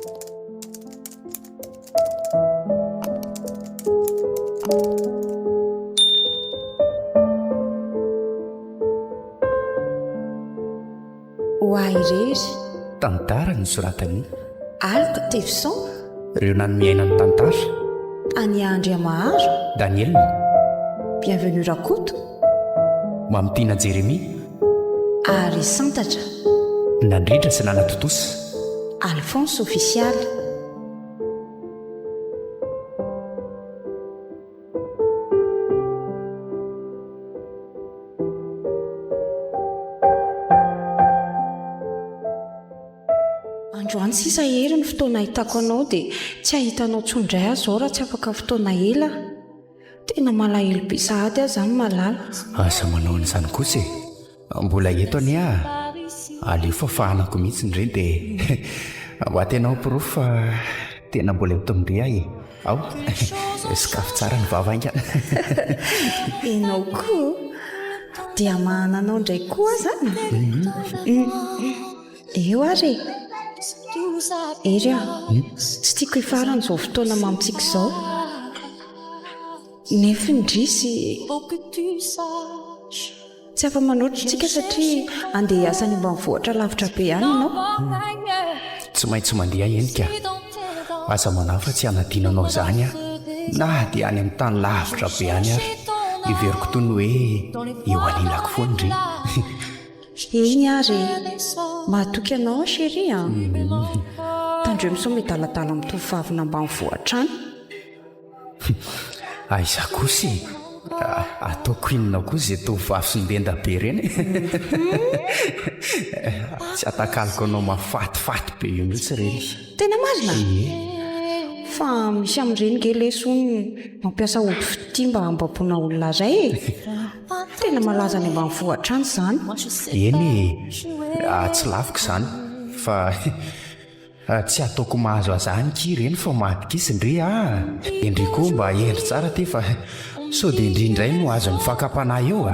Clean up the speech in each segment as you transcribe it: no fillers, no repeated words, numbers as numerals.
Ho Irery tantara ny soratany alta tevison ireo nanomiaina ny tantara any Andry maharo Danielina bienvenue rakoto mamitiana Jeremia ary santatra nandritra sy nanatotosa Alphonse official. Androany sisa hery ny fotoana ahitako anao dia tsy ahitanao tsondray azy zao raha tsy afaka fotoana ela. Tena malahelo be sahady aho zany malala. asa manao an'izany kosa mbola eto any aleo fafahanako mihitsy indreny dia mba tenao pirofo fa tena mbola eto mindre ahy ao sakafo tsara ny vaovanga Enao koa dia mahananao indray koa zany. Eo ary ery tsy tiako hifaran'izao fotoana mamitsika izao nefa indrisy tsy afa-manotritsika satria andeha hiasa any ambanivohitra lavitra be any ianao. tsy maintsy mandeha enika asa manao fa tsy hanadinanao zany na dia any amin'ny tany lavitra be any ary iveriko toy ny hoe eo anilako foana indry eny ary mahatoky anao chéri tandreo miso midaladala mitovavina ambanivohitra any. aiza kosa ataoko inona koa zay tovavy sy ndenda be ireny tsy atakaliko anao mafatifaty be io mihitsy ireny. Tena marina fa misy amin'ireny gelesony mampiasa ody fitimba ambampona olona ray tena malaza any ambanivohitra any zany. Eny tsy laviko zany fa tsy ataoko mahazo azahany ki ireny fa madikisy indri indri koa mba endry tsara ty fa so dia indrindray no azo ny fakapanahy eo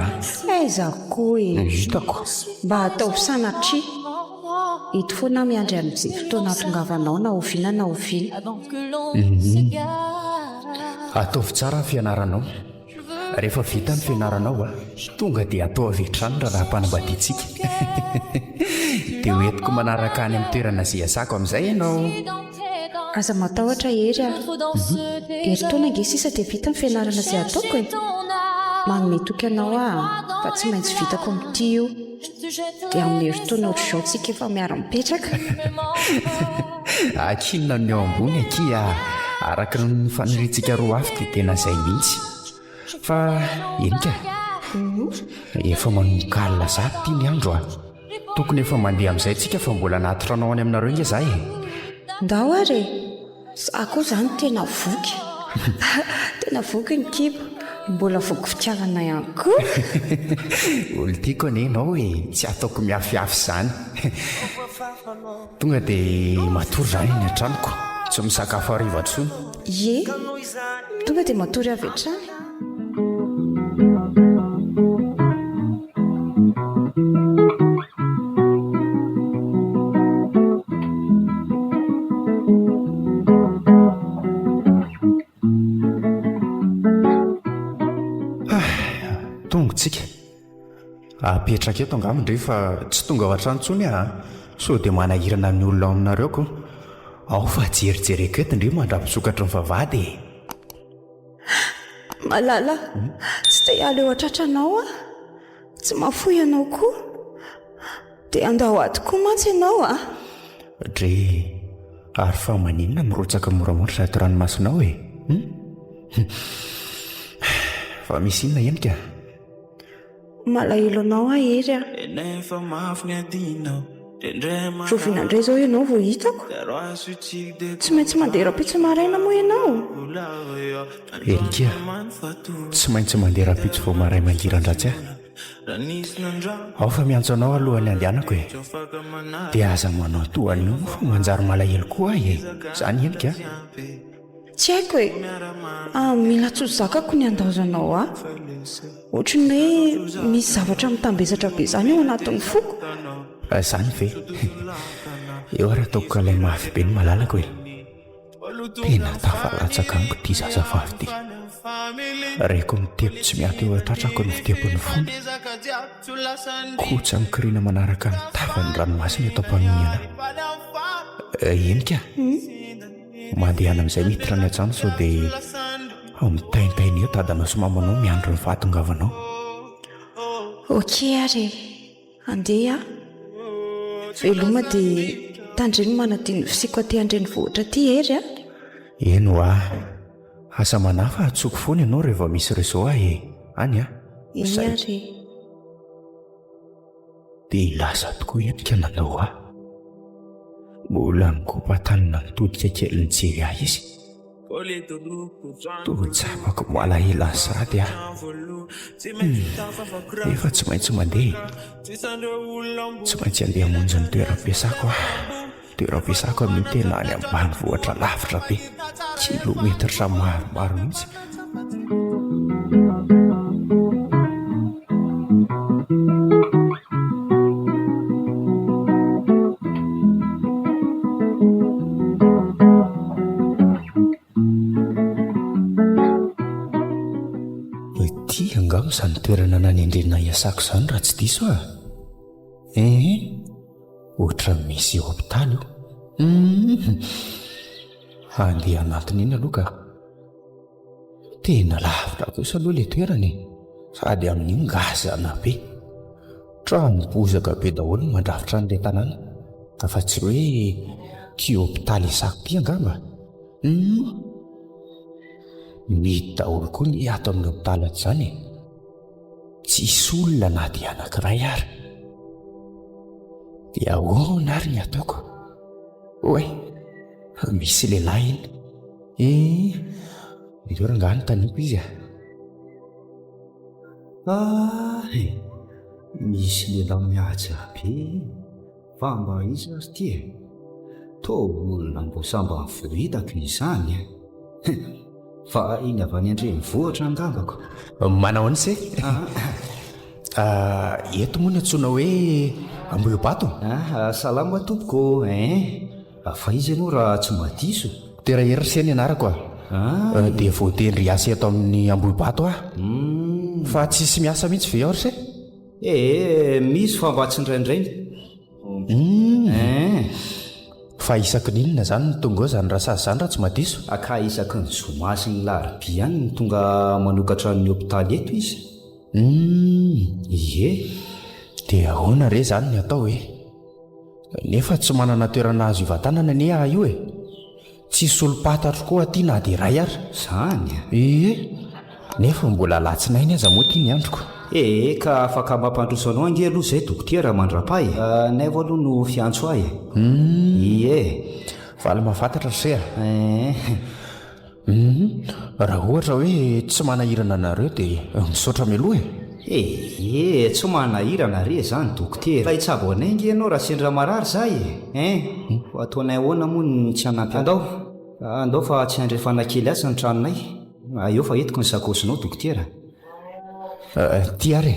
aiza koa hitako mba atao sanatria ito foana miandry amin'izay fotoana hatongavanao na oviana na oviana. ataovy tsara ny fianaranao rehefa vita ny fianaranao tonga dia atao avetrany raha-panambadiantsika dia hoentiko manaraka any amin'ny toerana zay asako amin'izay ianao. aza matahotra ery ery taona nge sisa dia vita ny fianarana izay ataoko manome toky anao fa tsy maintsy vitako amin'ity io dia amin'ny herintaona ohatr'izao tsika efa miara-mipetraka. akinona ny eo ambony aky araka ny faniritsika roa afy dia tena izay mihitsy fa enika efa manomboka alina zato tia ny andro tokony efa mandeha amin'izay tsika fa mbola natotranao any aminareo inge zay ndao ary za koa zany tena voky tena voky ny kibo mbola voky fitiavana ihany koa olo tiako ane ianao hoe tsy ataoko miafiafy zany tonga dia matory zany ny antranoko tsy misakafo arivantsony ye tonga dia matory avy hatrany. tongotsika apetraka eto angamindre fa tsy tonga ao an-trano ntsony so dia manahirana amin'ny olona aminareo ko ao fa jerijereko eto indre mandrapisokatra ny vavady malala tsy te hiala eo atratra-nao tsy mafoy ianao koa dia andao aty koa mantsy ianao dre ary fa maninona mirotsaka moramora rato ranomasinao fa misy inona enika malahelo anao ery rovinandray zao ianao vo hitako tsy maintsy mandeha rapitso maraina moa ianao enika tsy maintsy mandeha rapitso vo maray mangiran-dratsy ao fa miantso anao alohan'ny andehanako dia aza manao toan'io fa manjary malahelo koa zany enika tsy haiko mila tsozakako ny andaozanao ohatrany hoe misy zavatra mitambesatra be zany eo anatin'ny foko zany ve eo ary ataoko ka ilay mafy be ny malalaka hoe tena tafalatsaka amiko ty zazavavy ty. Raiko mitebo tsy miaty eo atratrako ny fitebon'ny fony. Kotsy mikiriana manaraka ny tavany ranomasina eto am-paminana. Enika mandehana amin'izay miditra ny an-trano sao dia mitaintaina eo dadanao sy mamanao miandro ny vahatongavanao. Okey ary andeha veloma dia tandreny manadiny fisiko aty andreny vohitra ty ery a. Eno asa manafa atsoko foana ianao rehefa misy rezao any a. Eny ary dia lasa tokoa etika nanao mbola mikopatanina nitodika kely nijery ahy izy. Tohitsapako malahelo sady efa tsy maintsy mandeha, tsy maintsy andeha hamonjy ny toeram-piasako amin'ny tena any ambany vohitra lavitra be, kilometatra maromaro mihitsy. Izany toerana nany Andrina iasako izany raha tsy diso ohatra misy hôpitaly andeha anatiny iny aloha ka tena lavitra kosa aloha ilay toerany, sady amin'iny ngazana be, trano bozaka be daholo mandrafitra an'ilay tanàna, fa tsy hoe ty hôpitaly isako ty angamba. Mity daholo koa ny ato amin'ny hôpitaly izany, tsisy olona na dia anankiray ary. Dia ahoana ary ny ataoko? Oe, misy lehilahy iny. Io rangano taniko izy misy lehilahy mihaja be, fa mba izy ary ty olona mbo samba vohitako izany fa iny avy any an-drenivohitra angambako. Manao an'ise? Eto moa ny antsoina hoe Ambohibato. Salama tompoko. Fa izy ianao raha tsy madiso. Terahery sy ny anarako dia voatendry asa eto amin'ny Ambohibato fa tsisy miasa mihitsy ve aho se? Misy fa mba tsy ndraindrainy. Fa isaky ninona zany ny tonga ao zany raha zany raha tsy madiso? Aka isaky ny zoma sy ny larobia ihany ny tonga manokatra ny hôpitaly eto izy. Ie, dia ahoana re zany ny atao nefa tsy manana toerana azo ivatanana ne io tsy solo-patatro koa aty na dia iray ary. Zany nefa mbola latsinainy aza moa ty ny androko. Ka afaka mampandroso anao ange aloha izay dokotera mandrapahy. Nay vo aloha no fiantso ahy. Vala mahafantatra se raha ohatra hoe tsy manahirana anareo dia misaotra mialoha tsy manahirana re zany dokotera. Fa itsabo anay nge ianao raha sendra marary zay ataonay ahoana moa ny tsy hanampy andao fa tsy handrefana kely asa ny tranonay. Eo fa etiko ny sakosinao dokotera. Ty ary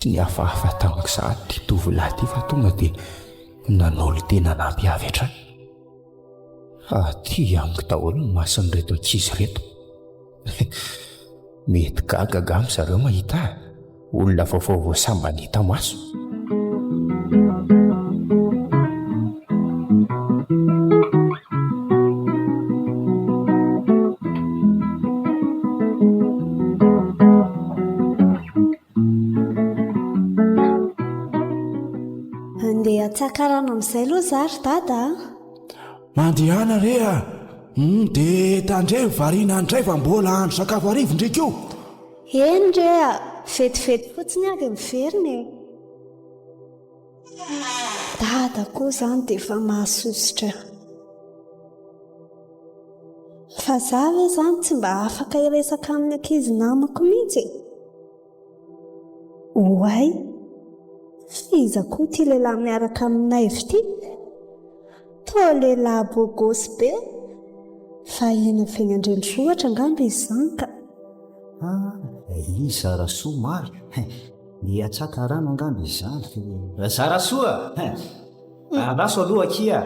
ny hafahafa tamiko sahady ty tovolahy ty fa tonga dia nanao tena nampy avy hatrany. Ty amiko daholo ny mason'reto ankizy reto. Mety gaga amin'ny zareo mahita olona vaovao voasambany hita maso. Andeha tsakarano amin'izay aloha zary dada. Mandehana rea dia tandremo variana andray fa mbola andro sakafo arivo ndraiky io. Eny rea vetivety fotsiny ary miverina dada koa zany dia efa mahasositra. Fa za ve zany tsy mba afaka iresaka amin'ny ankizy namako mihitsy. Oay, fiza koa ty lehilahy miaraka aminay ity. Toa lehilahy bogosy be, fa ena fiaingan-drenivohitra angamba izy zany ka. Zarasoa maro ny atsaka rano angamba izy zany. Zarasoa raso aloha kia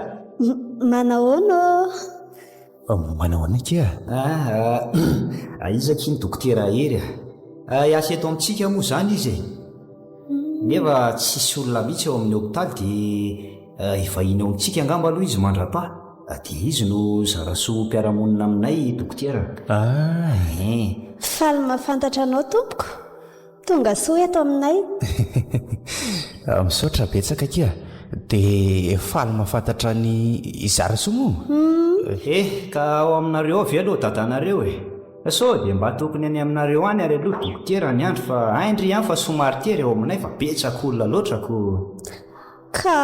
manahoana manahoana kia izaki ny dokotera hery hiasa eto amintsika moa zany izy nefa tsisy olona mihitsy eo amin'ny hopitaly dia ivahiny ao amintsika angamba aloha izy mandrapa dia izy no zarasoa mpiaramonina aminay dokotera faly mahafantatra anao tompoko tonga soa eto aminay misaotra betsaka kia dia faly mahafantatra ny zarasoa moa ka ao aminareo avy aloha dadanareo so dia mba tokony any aminareo any ary aloha dokotera ny andro fa Andry ihany fa somary tery eo aminay fa betsaka olona loatrako ka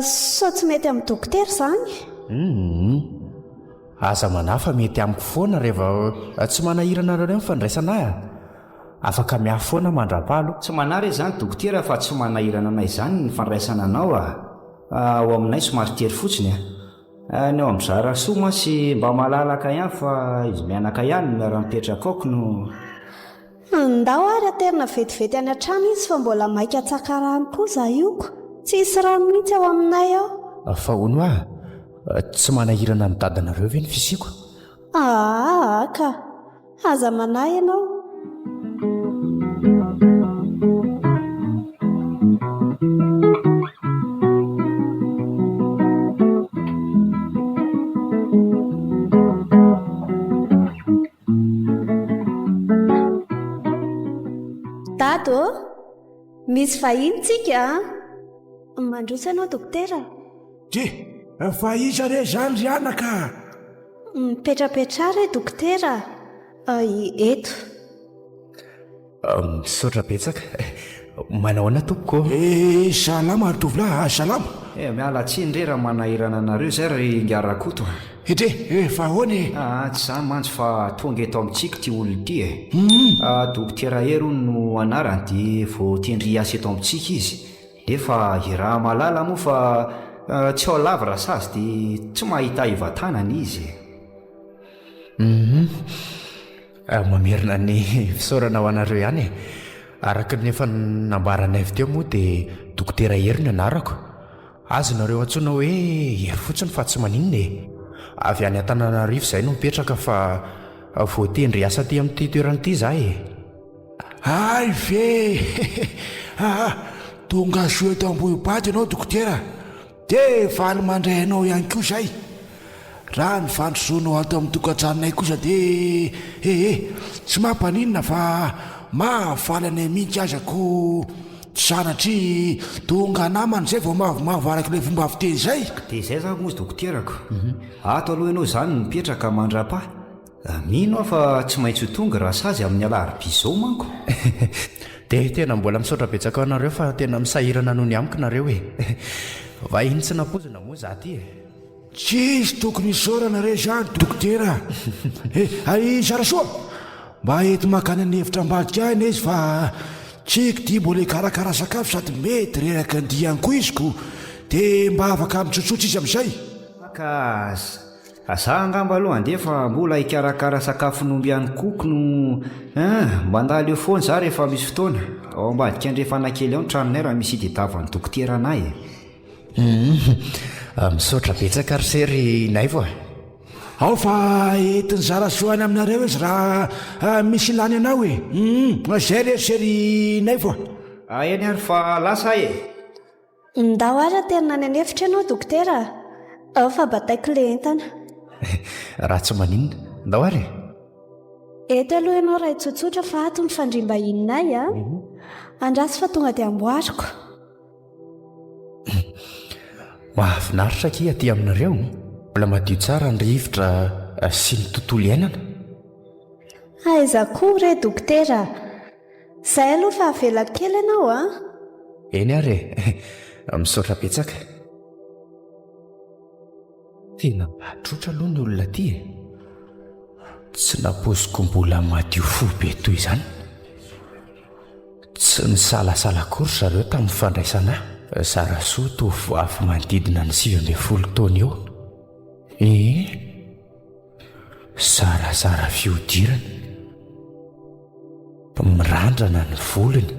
sao tsy mety amin'ny dokotera zany aza manafa mety amiko foana rehefa tsy manahirana reo mifandraisana afaka miafy foana mandrapalo tsy manary zany dokotera fa tsy manahirana anay zany ny fandraisana anao ao aminay somary tery fotsiny ny ao amin'izara soa ma sy mba malalaka ihany fa izy mianaka ihany miara-mipetraka aoko no ndao ary aterina vetivety any an-trano izy fa mbola maika atsakarano koza ioko tsy hisy rano mihitsy ao aminay ao fa hono tsy manahirana ny dadanareo ve ny fisiko ka aza manahy ianao dado misy vahiny tsika mandroso ianao dokotera fa iza re zany ry anaka mipetrapetra re dokotera eto misaotra betsaka manahoana tompoko salama ary tovolahy salama miala tsiny re raha manahirana anareo zay ry ngarakoto fa ahoany tsy zany mantsy fa tonga eto amintsika ty olo ty dokotera hery no anarany dia vao tendry asa eto amintsika izy nefa iraha malala moa fa tsy ao lava raha sazy dia tsy mahita hivatanany izy mamerina ny fisaorana ao anareo ihany araka nefa nambaranay avy teo moa dia dokotera hery ny anarako azonareo antsoina hoe hery fotsiny fa tsy maninona avy any an-tananarivo izay no mipetraka fa voatendry asa ty amin'ity toerana ity zah ay ve tonga soa eto ambohibady ianao dokotera dia valy mandray anao ihany koa zay raha ny fandrosoanao ato amin'ny tokantranonay kosa dia tsy mampaninona fa mahafaly anay mihitsy azako sanatry tonga namany zay vao mavomavo araky le fomba aviteny zay dia izay zany mozy dokoterako ato aloha ianao zany mipetraka mandrapa mino fa tsy maintsy ho tonga raha sazy amin'ny alarobia zao manko dia tena mbola misaotra betsaka anareo fa tena misahirana noho ny amiko nareo vahiny tsy nampozina moa za ty tsy izy tokony isaorana re zany dokotera zarasoa mba ety makany ny hevitra ambadika any izy fa tsiko dia mbola karakara sakafo sady mety reraka ndiany koa iziko dia mba afaka mitsotsotra izy amin'izay ka za angamba aloha andefa mbola hikarakara sakafo nomby ihany koko no mba andalo eo foana za rehefa misy fotoana ao ambadika andrefanakely ao ny tranonay raha misy hiditavany dokoteranay misaotra betsaka ry sery nay vo ao fa entiny zarasoany aminareo izy raha misy ilany anao zay re sery nay vo eny ary fa lasa ndao ary aterina ny anefitra ianao dokotera ao fa bataiko le entana raha tsy maninona ndao ary eto aloha ianao raha hitsotsotra fa ato ny fandrimbahininay andrasy fa tonga dia amboariko mahafinaritra ki aty aminareo mbola madio tsara ny rivotra sy ny tontolo iainana aiza koa re dokotera izay aloha fa avela kely ianao eny ary misaotra betsaka tena matrotra aloha ny olona ty tsy napoziko mbola madio fo be toy izany tsy nisalasala kory zareo tamin'ny fandraisana zarasoa tovavy manodidina ny 9 taona eo zarazara fiodirana mirandrana ny volony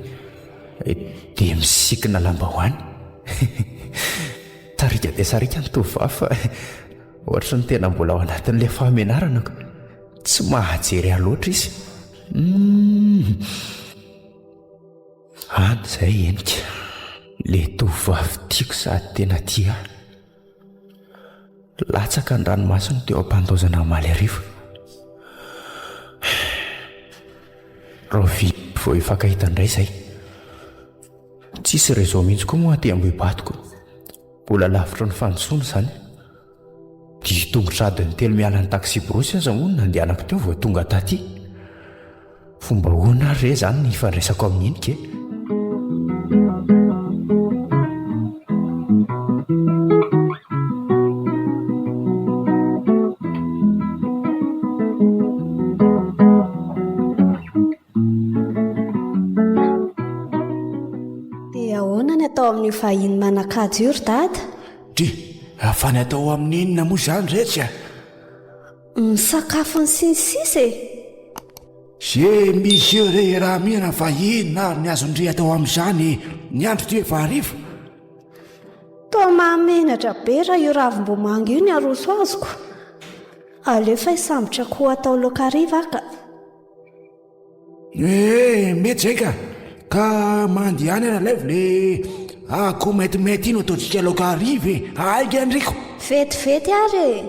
dia misikina lambahoany Tarika dia sarika ny tovavy fa ohatra ny tena mbola ao anatin'ilay fahamenarana ko tsy mahajery aloatra izy. Any izay enika le tovavy tiako sady tena tia. Latsaka ny ranomasina teo am-pandozana maly arivo. Rovy vao hifankahita indray izay. Tsisy réseau mihitsy koa moa aty ambohibatiko. Mbola lavitra ny fandrosoana izany. Dia tongotra adiny telo miala ny taxi brosy aza moa nandehanako teo vao tonga taty. Fomba hoana ary re izany ny fandraisako amin'inike. Amin'ny vahiny manakajy io ry dada. Fa ny atao amin'ny inona moa izany rehetra? Misakafo ny sinisisy e. Zay misy eo re raha mihana vahiny na ny azondre atao amin'izany ny andro ty efa hariva. Toa mahamenatra be raha io ravim-boahangy io ny aroso azoko. Alefa hisambotra koa atao laoka hariva ka. Mety zay ka mandehany ana laivo le akoho metimety ino ataontsika laoka hariva e. Aika andriko vetivety ary e.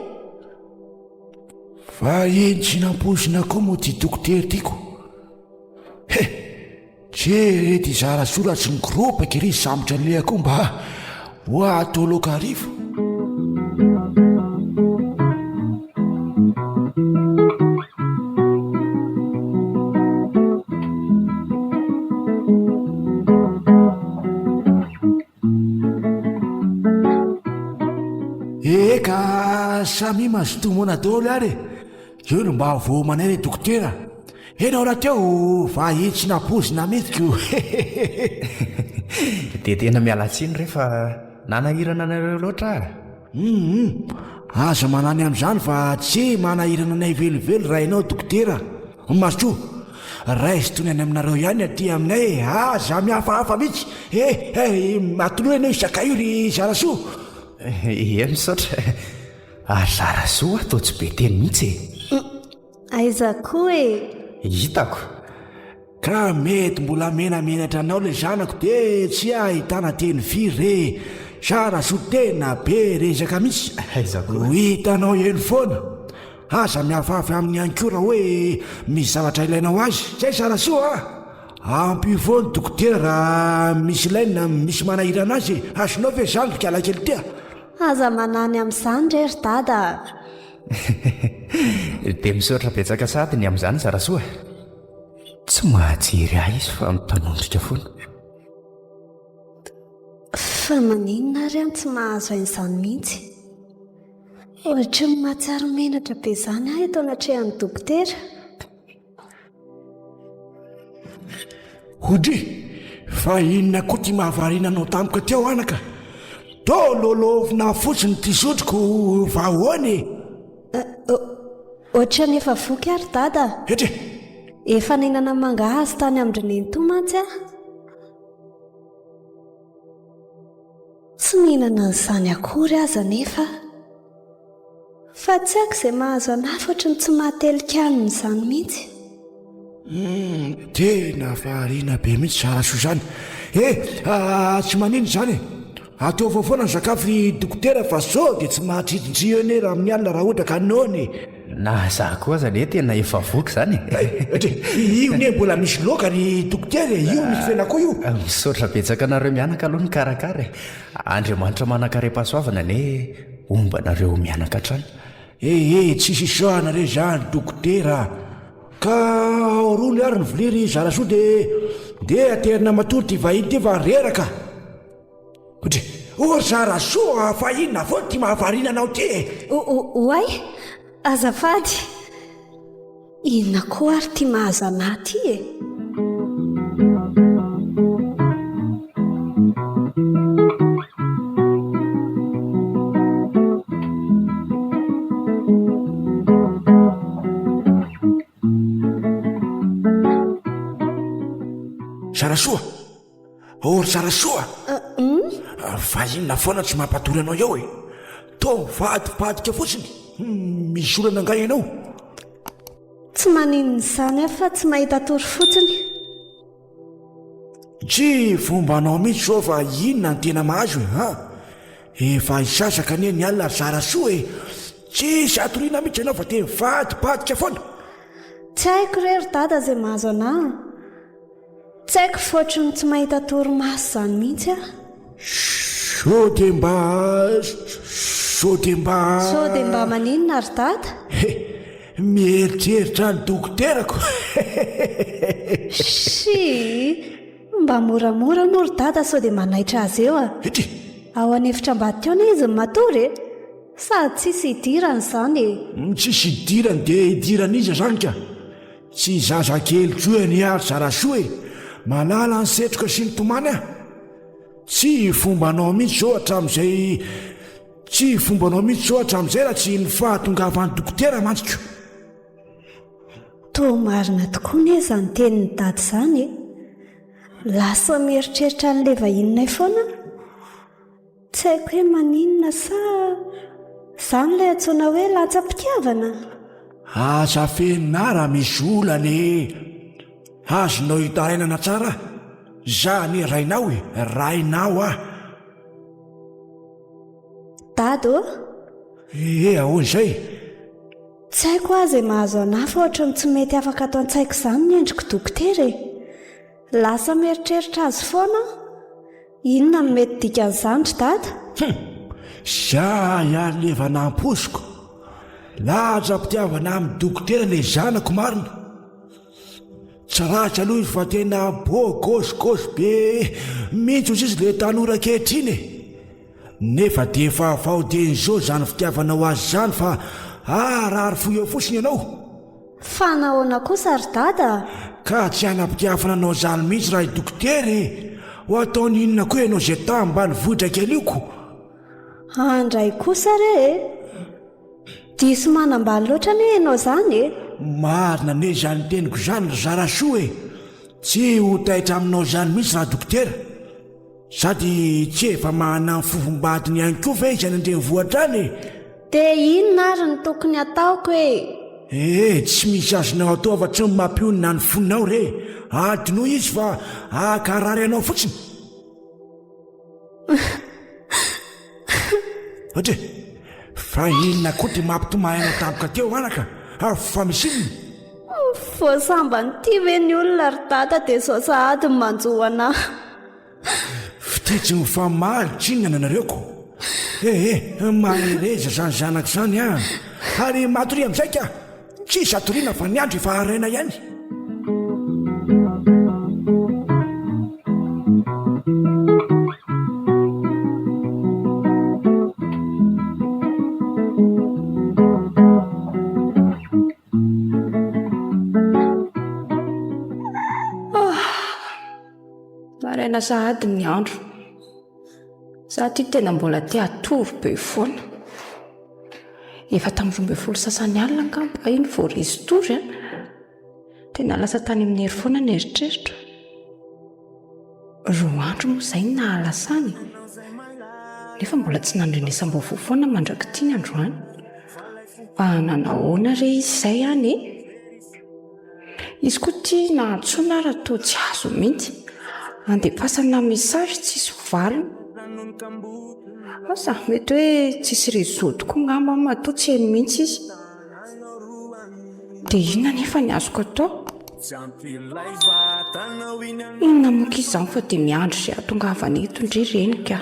fa enitsinam-posina koa moa ty dokotera tiako. Jerety zara soratsy ny groupe kiri isambotra le akoho mba ho atao laoka hariva. Eka samy mazotomona daholo ary io no mba vo manay re dokotera. Enao raha teo vahitsina pozina metiko. Dia tena mialatsiny rehefa nanahirana anareo loatra. Aza manany amin'izany fa tsy manahirana anay velively raha ianao dokotera. Mazoto raisy tony any aminareo ihany aty aminay aza mihafahafa mihitsy. Matoloha ianao isaka io ry zarasoa. Misaotra. Zara soa atao tsy be teny mihitsy e. Aiza koa e. Hitako. Ka mety mbola menamenatra anao le zanako dia tsy ahitana teny firy re. Zara soa tena be rezaka mihitsy. Aizako. Hitanao eny foana. Aza mihafahafa amin'ny ankora hoe misy zavatra ilainao azy. Zay zara soa ampy foana dokotera raha misy ilaina misy manahirana azy. Azonao ve zany kialakely tia? Aza manany amin'izany re ry dada. Dia misaotra betsaka sadiny amin'izany zarasoa. Tsy mahajery ahy izy fa mitanondrika foana. Fa maninona ary any tsy mahazo ain'izany mihitsy. Ohatra ny mahatsiaro menatra be izany ahy eto anatrehan'ny dokotera. Hodry fa inona koa ty mahavarinanao tampoka teo anaka. Tololovina fotsiny ty sotroko vahoany. Ohatra ny efa voky ary dada. Efa ninana mangahazo tany Andry to mantsy aho. Tsy mihinana an'izany akory aza nefa. Fa tsy haiko izay mahazo anahy fotrany tsy mahatelika izany mihitsy. Tena fahariana be mihitsy zarasoa izany. Tsy manino izany e. Ataova foana ny sakafo dokotera fa sao dia tsy mahatridrintsio ene raha amin'ny alina raha ohatra ka nony. Na za koa aza le tena efa voky izany. Io ne mbola misy laoka ny dokotera io misy fenako io. Misaotra betsaka anareo mianaka aloha ny karakara. Andriamanitra manakare-pahasoavana ne omba anareo mianaka hatrany. Tsisy isoanareo izany dokotera. Ka orony ary ny viliry zarasoa dia aterina matory ty vahiny ty fa reraka. Zarasoa fa inona foana ty mahavarinanao ty. Oay azafady. Inona koa ary ty mahazo anahy ty e. Zarasoa. Zarasoa. Vahinona foana tsy mampatory anao eo e. To vadibadika fotsiny. Misy olana nga ianao. Tsy maninona izany aho fa tsy mahita tory fotsiny. Tsy fombanao mihitsy zao fa inona ny tena mahazo e, ha? Efa isasaka anie ny alina zara soa e. Tsisy atoriana mihitsy ianao fa te vadibadika foana. Tsy haiko rery dada izay mahazo anahy. Tsy haiko fotriny tsy mahita tory maso izany mihitsy aho. Sao dia mba maninona ry dada? Mieritreritra ny dokoterako. Mba moramora moa ry dada sao dia manaitra azy eo a. Ao anefitra ambadika izy ny matory e. Sady tsisy hidirana izany e. Tsisy hidirana dia hidirana izy zany ka. Tsy zazakely tsoa ny ary zara soa e. Malala ny setroka sy ny tomany ah. Tsy fombanao mihitsy zao hatramin'izay raha tsy ny fahatongavan'ny dokotera mantsika. Toa marina tokoa ny izany tenin'ny dady izany e. Lasa mieritreritra n'ilay vahinonay foana. Tsy haiko hoe maninona sa izany ilay antsoina hoe latsa-pitiavana. Asa fianara misy olana e. Azonao hitarainana tsara. Zany rainao e, rainao ah. Dado? Ahoan'izay? Tsy haiko aho izay mahazo anahy fa ohatrany tsy mety afaka atao an-tsaiko izany ny endriko dokotera e. Lasa mieritreritra azy foana. Inona no mety dikan'izany ry dada? Za ihany leva namposiko. Latsa-pitiavana amin'ny dokotera ilay zanako marina. Tsy ratsy aloha izy fa tena gosy be mihitsy izy ilay tanora kehitriny e. Nefa dia vaovao dian'izao zany fitiavana ho azy zany fa arary fo eo fotsiny ianao. Fa nahoana kosa ry dada? Ka tsy hanam-pitiavana anao zany mihitsy raha dokotera e. Ho ataony inona koa ianao izay tambany vohitra kely io ko. Andray kosa re e. Diso manambany loatra anie ianao zany e. Marina ne zany teniko zany ry zara soa e. Tsy ho taitra aminao zany mihitsy raha dokotera. Sady tsy efa mahana ny fofombadiny ihany koa ve izy any andrenivohitra any e. Dia inona ary ny tokony ataoko e? Tsy misy azonao atao fa tsy mampionina ny foninao re. Adino izy fa akarary anao fotsiny. Otre, fa inona koa ty mampitomaina tampoka teo anaka? Fa misinina. Voasambany ty ve ny olona ry dada dia sao sahady ny manjoa anahy. Fitetsy ny famaly tsinana nareo ko. Mahereza zany zanaka zany ah. Ary matoria amin'izay ka. Tsisy atoriana fa ny andro efa araina ihany. Maraina sahady ny andro. Za ty tena mbola te atory be foana. Efa tamin'ny 12 sasany alina angamba iny vao resy tory a. Tena lasa tany amin'ny hery foana ny eritreritra. Roa andro moa izay nahalasany. Nefa mbola tsy nandrenesam-baovao foana mandraky tiany androany. Fa nanahoana re izy izay any e? Izy koa tia nahatsoana raha toa tsy azo mihitsy. Andepasana mesazy tsisy valiny. Asa mety hoe tsisy réseau tokoa ngamba matoa tsy eny mihitsy izy. Dia inona nefa ny azoko atao? Inona moa izy izany fa dia miandry izay hatongavany eto indry renika.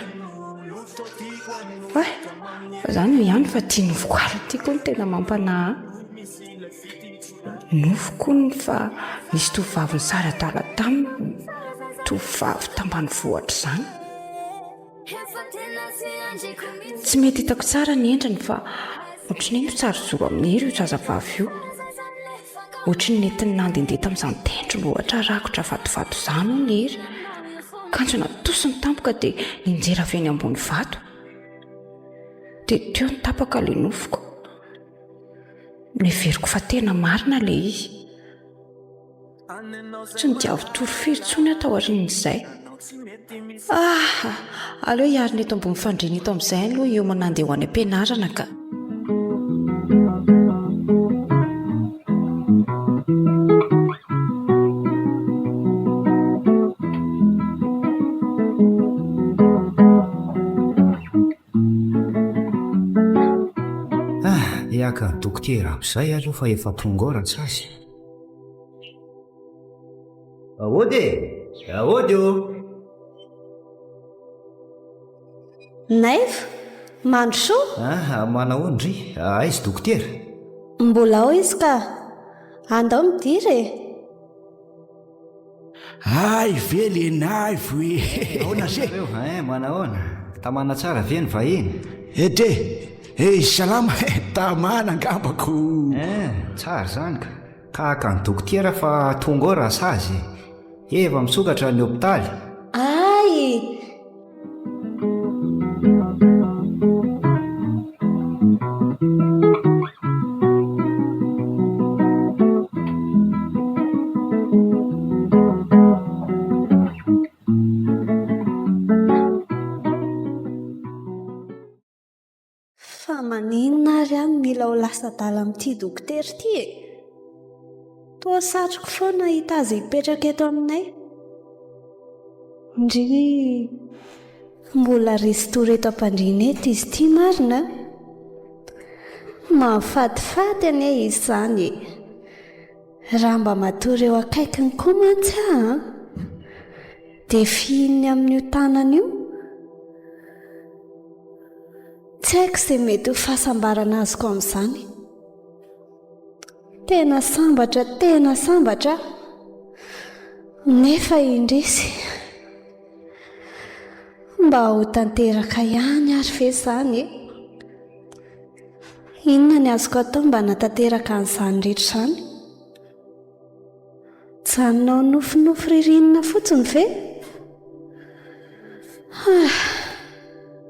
Fa izany miandry fa tia novokaly ity koa no tena mampanahy. Nofoko ny fa nisy tovavy ny sary adala taminy. Tovavy tambany vohatra izany. Tsy mety hitako tsara ny endriny fa ohatran'ny hoe tsara zoro amin'ny hery io zazavavy io. Ohatran'ny netiny nandehandeha tamin'izany tendrombohitra rakotra vatovato izany ny hery. Kanjo natosiny tampoka dia injera avy eny ambony vato. Dia teo ny tapaka ilay nofoko. Miveriko fa tena marina ilay izy. Tsy ny diavy tory firy tsony atao aorian'izay. aleo hiarina eto ambony fandrina eto amin'izay aloha io manandeha ho any am-pianarana ka iaka ny dokotera am'izay aloha fa efa tonga sazy ahody naivo mandro soa manao Andry aizy dokotera mbola ao izy ka andao midiry ay vely naivo aona zareo manahoana tamana tsara ve ny vahiny ede salama tamana angambako tsara zany ka aka ny dokotera fa tonga raha sazy efa misokatra ny hopitaly ay fa maninona ary any mila ho lasa dala amin'ity dokotera ity toa satroko foana hita azy hipetraka eto aminay ndry mbola restory eto am-pandriana eto izy ity marina mahafatifaty anie izy izany raha mba matory eo akaikiny koa mantsy dia fihininy amin'io tanana io tsy haiko izay mety ho fahasambarana azoko amin'izany tena sambatra nefa indrisy mba ho tanteraka ihany ary ve izany inona ny azoko atao mba natanteraka an'izany rehetra izany janonao nofinofo ririnina fotsiny ve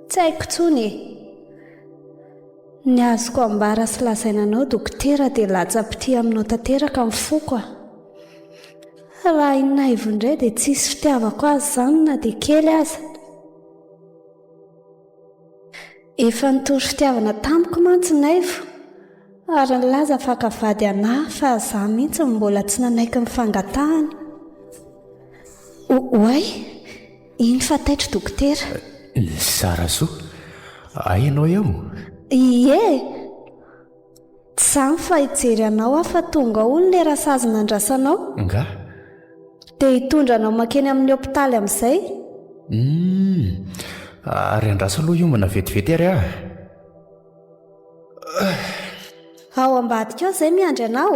tsy haiko tsony ny azoko ambara sy lazainanao dokotera dia latsa-pity aminao tanteraka ny foko raha inaivo indray dia tsisy fitiavako azy izany na dia kely aza efa nitory fitiavana tamiko mantsy naivo ary nilaza fakavady anahy fa za mihitsy mbola tsy nanaiky ny fangatahany oay iny fataitro dokotera sarasoa ay ianao eo ie tsy zany fa hijery anao fa tonga olona le raha sazy nandrasanao nga dia hitondra anao makeny amin'ny hopitaly amin'izay ary andrasa aloha io mana vetivety ary ao ambadika ao izay miandry anao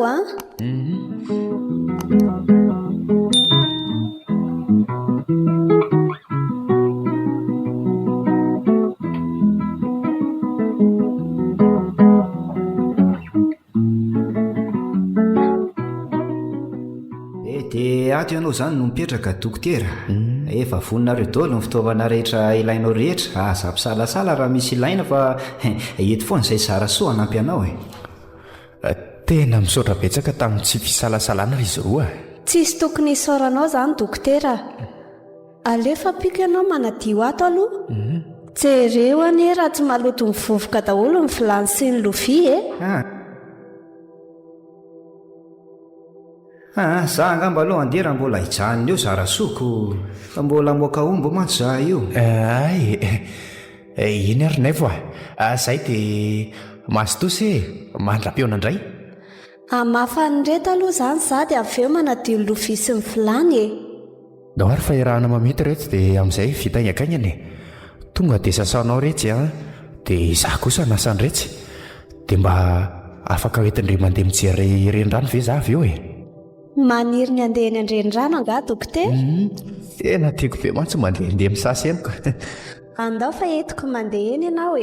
dia ato ianao izany no mipetraka dokotera efa voninareo dolo ny fitaovana rehetra ilainao rehetra aza mpisalasala raha misy ilaina fa eto foana izay zara soa hanampy anao tena misaotra betsaka tamin'ny tsy fisalasalana izy roa tsisy tokony hisaoranao izany dokotera alefa piko ianao manadio ato aloha jereo anie raha tsy maloto mivovoka daholo ny vilany sy ny lovia za angamba aloha andeha raha mbola hijanona eo zarasoko fa mbola moaka ombo mantsy za io ay iny ary naivo zay dia masitosy mandra-peona indray amafany reto aloha izany za dia avy eo manadio ny lovia sy ny vilany dao ary fa irahana mamety reto dia amin'izay vita ingakaingany tonga dia sasanao retsy dia za kosa nasany retsy dia mba afaka hoentindre mandeha mijery rendrano ve za avy eo maniry ny andeha ny andrendrano anga dokotera tena tiako be mantsy mandehandeha misasy eniko andao fa entiko mandeha eny ianao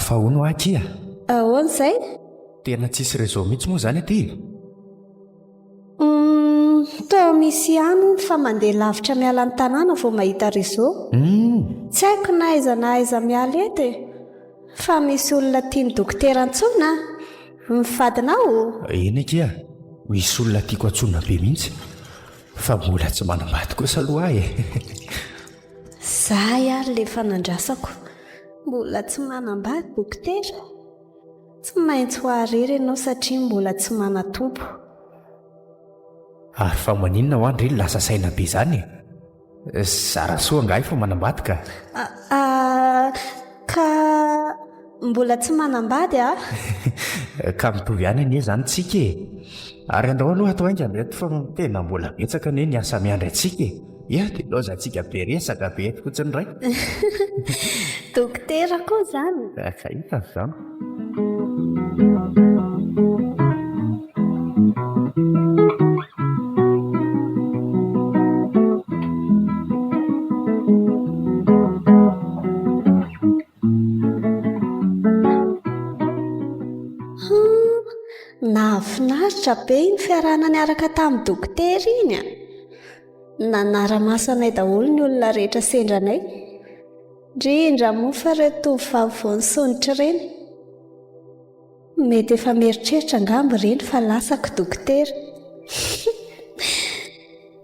fa hono akia ahoana izay tena tsisy réseau mihitsy moa izany aty tao misy ihany fa mandeha lavitra miala ny tanàna vao mahita réseau tsy haiko na aiza miala eto fa misy olona tiany dokotera antsona mifadinao eny akia misy olona tiako antsona be mihitsy fa mbola tsy manambady kosa aloha e. Zay ary le fanandrasako mbola tsy manambady dokotera. Tsy maintsy ho arery ianao satria mbola tsy manatompo. Ary fa maninona ho Andry lasa saina be zany e. Zara soa angahy fa manambady ka. Ka mbola tsy manambady a? Ka mitovy ihany anie zany tsika e. Ary andao aloha atao hainga mety fa tena mbola betsaka anie ny asa miandry atsika e. Ia dia loza antsika be resaka be fotsiny ray. Dokotera koa zany. Hita zany. Nahafinaritra be iny fiarahana niaraka tamin'ny dokotera iny a. Nanara-maso anay daholo ny olona rehetra sendranay, indrindra moa fa ireo tovovavy vao nisonitra ireny. Mety efa mieritreritra angamba ireny fa lasako dokotera.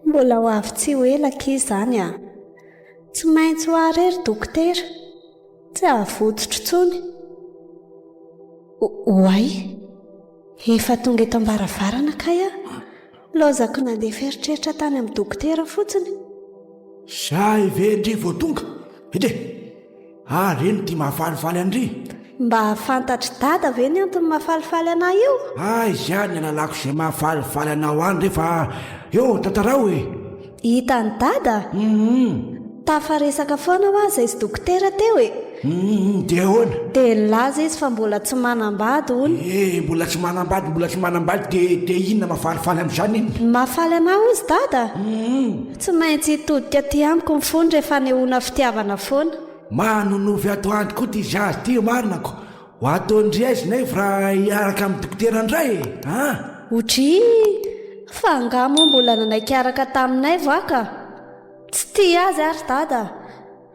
Mbola ho avy tsy ho elaka izy zany a. Tsy maintsy ho arery dokotera, tsy ahavotsotro intsony. Oay, efa tonga eto ambaravarana kay a. Lozako nandeha feritreritra tany amin'ny dokotera fotsiny. Zay ve Andry vao tonga? Ede, reny tia mahafalifaly Andry. Mba hafantatra dada ve ny antony mahafalifaly anay io? Izany alalako izay mahafalifaly anao any rehefa eo tantarao e. Hitany dada? Tafaresaka foana ho azy izy dokotera teo e. Dia ahoana? Dia laza izy fa mbola tsy manambady hono. Mbola tsy manambady dia inona mahafalifaly amin'izany iny? Mahafaly anao izy dada? Tsy maintsy hitodika aty amiko ny fony rehefa nehoana fitiavana foana. Manonofy ato andry koa ty zazy ty marinako. Ho ataondry aizy nefa raha hiaraka amin'ny dokotera indray e. Otry, fa angamo mbola nanaiky araka taminay vaka. Tsy tia azy ary dada.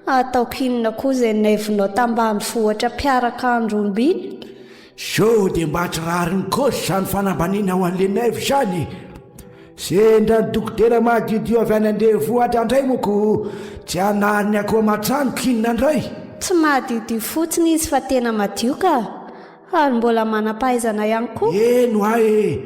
Ataoko inona koa izay naivonao tambanivohitra mpiaraka andromby iny. So dia mba tsy rariny kosy izany fanambaniana ho an'ilay naivo izany. Sendra ny dokotera mahadiodio avy any Andrenivohitra indray moako tsy hanariny akoho aman-tranoko inona indray. Tsy mahadiodio fotsiny izy fa tena madio ka. Ary mbola manam-pahaizana ihany koa. Eno ahy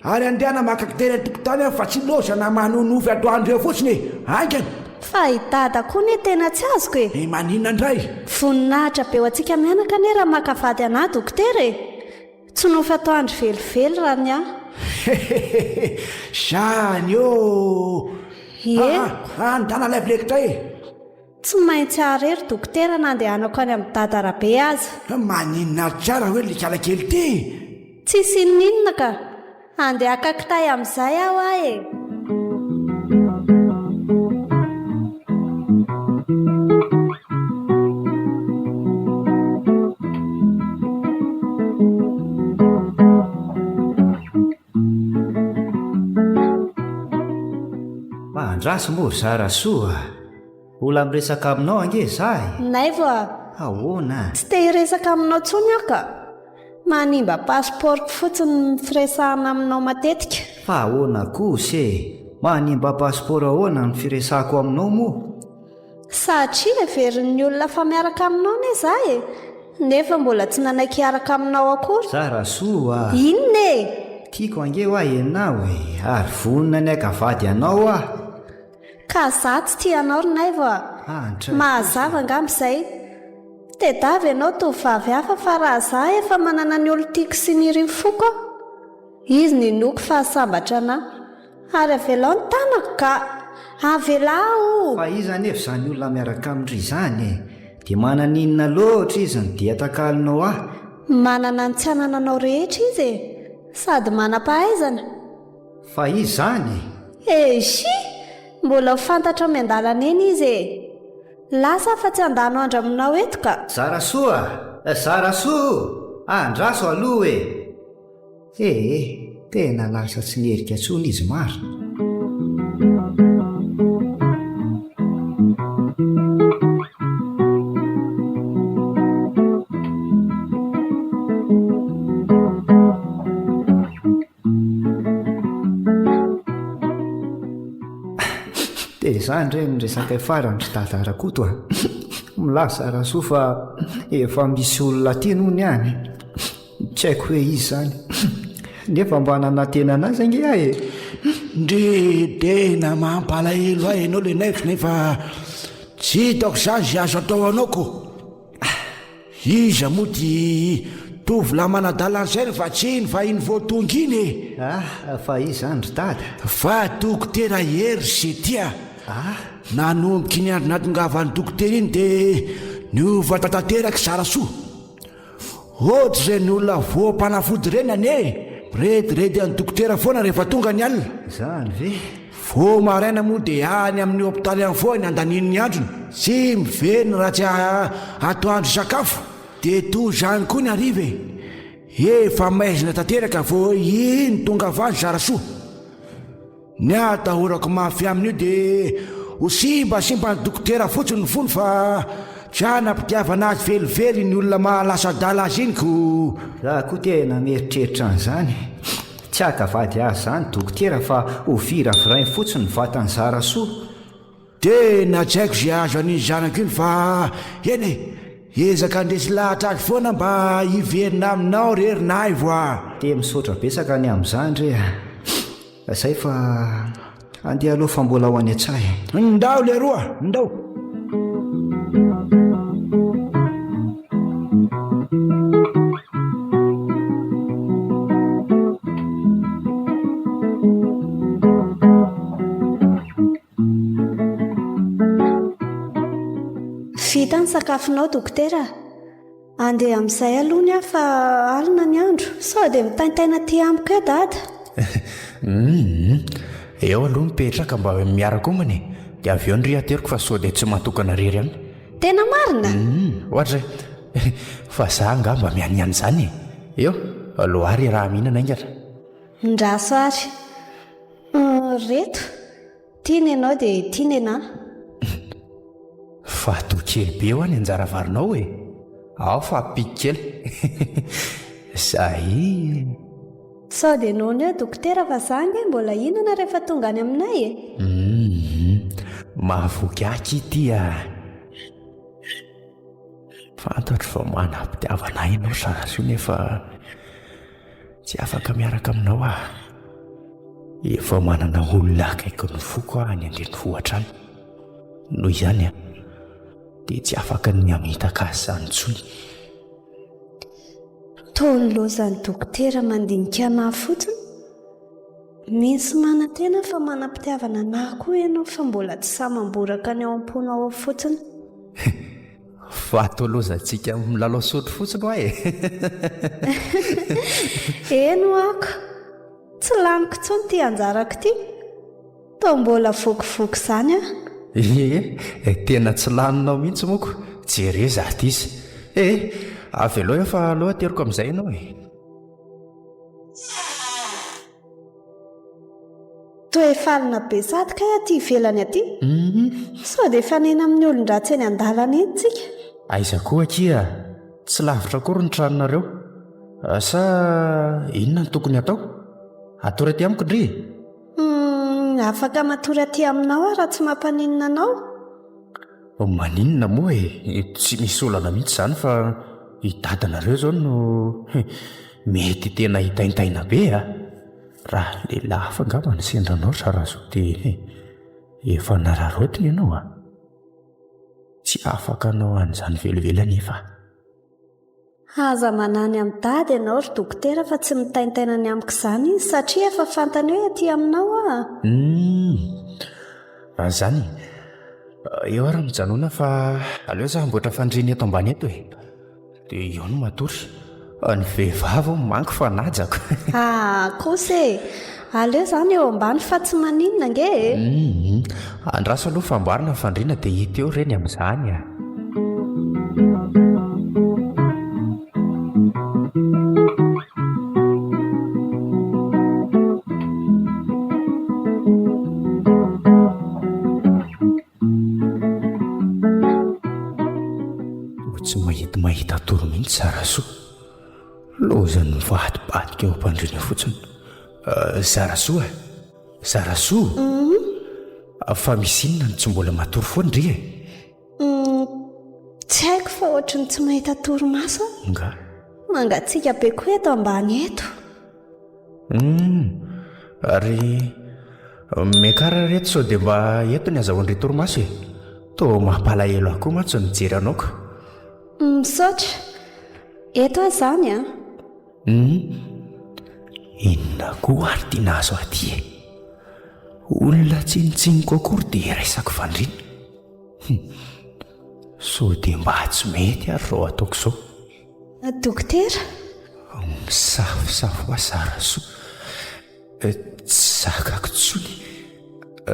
ary andehana maka teny an-tokotany fa tsy lozana manonofy atoandro eo fotsiny angana. Fa i dada koa ne tena tsy azoko e. Maninona indray? Voninahitra be ho antsika mianaka ane raha makavady anahy dokotera e. Tsy nofy atoandro velively raha ny ahy. Zany ô. Andana laivolekitra e. Tsy maintsy arery dokotera na andehanako any amin'ny dada rabe azy. Maninona tsara hoe likala kely ty? Tsy sininona ka. Andeha akakitay amin'izay aho ahy e. Mahandraso moa zara soa. Ola miresaka aminao ange zahay. Naivo a. Ahoana? Tsy te hiresaka aminao tsony aho ka. Manimba pasiporiko fotsiny ny firesahana aminao matetika. Fa ahoana kosa e? Manimba pasiporo ahoana ny firesahako aminao moa? Satria everin'ny olona fa miaraka aminao ne zahay e. Nefa mbola tsy nanaiky hiaraka aminao akory. Zara soa. Inona e? Tiako ange ho ahy ianao e. Ary vonina ny akavady anao ah. Ka za tsy tianao ry naivo a. Mahazava angamba izay. Tedavy ianao tovavy hafa fa raha za efa manana ny olo tiako sy ny rifoko. Izy ny noko fahasambatra anahy. Ary avelao ny tanako ka. Avelao. Fa iza nefa izany olona miaraka amindry izany e. Dia manana inona loatra izy ny dia takalinao ah. Manana ny tsy anananao rehetra izy e. Sady manam-pahaizana. Fa izy izany Eshi, mbola ho fantatra miandalana eny izy e. Lasa fa tsy andano andro aminao eto ka. Zara soa. Zara soa. Andraso aloha e. Tena lasa tsy nerika tsony izy maro. izany re ny resaka farandry dadarakoto a milasa rahasoa fa efa misy olona tianony any tsy haiko hoe izy zany nefa mba nanantena anazy ange ahy e ndredena mampalahelo ahy ianao le naivo nefa tsy hitako zany zay azo atao anaoko iza moa ty tovolahy manadalansainy fa tsy iny fa iny voatonga iny e fa izy zany ry dada fa dokotera hery zatia nanomboky ny andro natongavany dokotera iny dia niova tanteraka sara soa ohatra zay ny olona voampanafody reny ane rediredy any dokotera foana rehefa tonga ny alina zany ve vo maraina moa dia any amin'ny hôpitaly any foa ny andaniny ny androny tsy miverina raha tsy atoandro sakafo dia toy zany koa ny ariva efa maizina tanteraka vo iny tonga avany zara soa ny atahorako mafy amin'io dia ho simbasimba ny dokotera fotsiny ny fony fa tsy anampitiavana azy velively ny olona mahalasa dala azy iny ko raha koa tena mieritreritra an'izany tsy akavady azy zany dokotera fa ho viravirainy fotsiny ny vatany zara soa tena tsy haiko zay azo an'izy zanako iny fa eny ezaka andresy lahatra azy foana mba hiverina aminao rerinahy voa te misaotra besaka ny amin'izany re zay fa andeha aloha fa mbola ho any an-tsahy ndao le roa ndao vita ny sakafonao dokotera andeha amin'izay aloha ny aho fa alina ny andro sao dia mitaintaina ty amiko e dada eo aloha mipetraka mba miaraka omany dia avy eo ny ry ateriko fa sao dia tsy mahatokana rery any tena marina ohatra fa za nga mba mianiany zany eo loary raha mihinana ingatra ndraso ary reto tiany ianao dia tiany anana fa tokely be ho any anjara varinao e ao fa piky kely zay sao dia nohony eo dokotera fa za nge mbola hinana rehefa tonga any aminay e mahavoky aky ity a fantatro fa manam-pitiavana ianao saraso nefa tsy afaka miaraka aminao ah efa manana olona akaiky ny foko any andrenivohitra any noho izany a dia tsy afaka ny amitaka azy zany tsony tolozany dokotera mandinika anahy fotsiny misy manantena fa manam-pitiavana anahy koa ianao fa mbola tsy samamboraka ny ao am-ponao ao fotsiny fa tolozantsika milalao sotro fotsiny hoa e eno ako tsy laniko tsony ty anjarako ty to mbola vokivoky zany a tena tsy laninao mihitsy moko jere zaty izy avy aloha efa aloha teriko amin'izay ianao e toefalina be sady ka aty ivelany aty sao dia fanena amin'ny olon-dratsy eny an-dalana eny tsika aiza koa akia tsy lavitra kory ny tranonareo sa inona ny tokony atao atory aty amiko ndry afaka matory aty aminao raha tsy mampaninina anao maninona moa tsy misy olana mihitsy zany fa hidadanareo zao no mety tena hitaintaina be raha lehilahy afa ngamba ny sendranao sarazo dia efa nararotiny ianao tsy afaka anao an'izany velively nefa aza manany amin'ny dady ianao ry dokotera fa tsy mitaintaina ny amiko izany izy satria efa fantany hoe aty aminao raha zany eo raha mijanona fa aleo za mboatra fandriny eto ambany eto dia eo no matory ny vehivavy manko fa najako kosa aleo zany eo ambany fa tsy maninona nge andraso aloha famboarina fandriana dia hita eo reny amin'izany tsy mahita toro mihitsy zarasoa lozany mivadibadika eo ampandrina fotsiny zarasoa Fa misy inona no tsy mbola matory foana Ndry e? Tsy haiko fa ohatrany tsy mahita torimaso. Nga Mangatsiaka be koa eto ambany eto. Ary mekara reto sao dia mba eto ny azahoan'ry torimaso e. Toa mampalahelo aho koa mantsy mijery anao ka. Misaotra. Eto aho izany a. Inona koa ary tia nahazo aty e? Olona tsinitsiniko akory dia raisako fandriana. So dia mba tsy mety ary rao ataoko izao. Dokotera. Misafosafo sara soa. Tsy zakako tsony.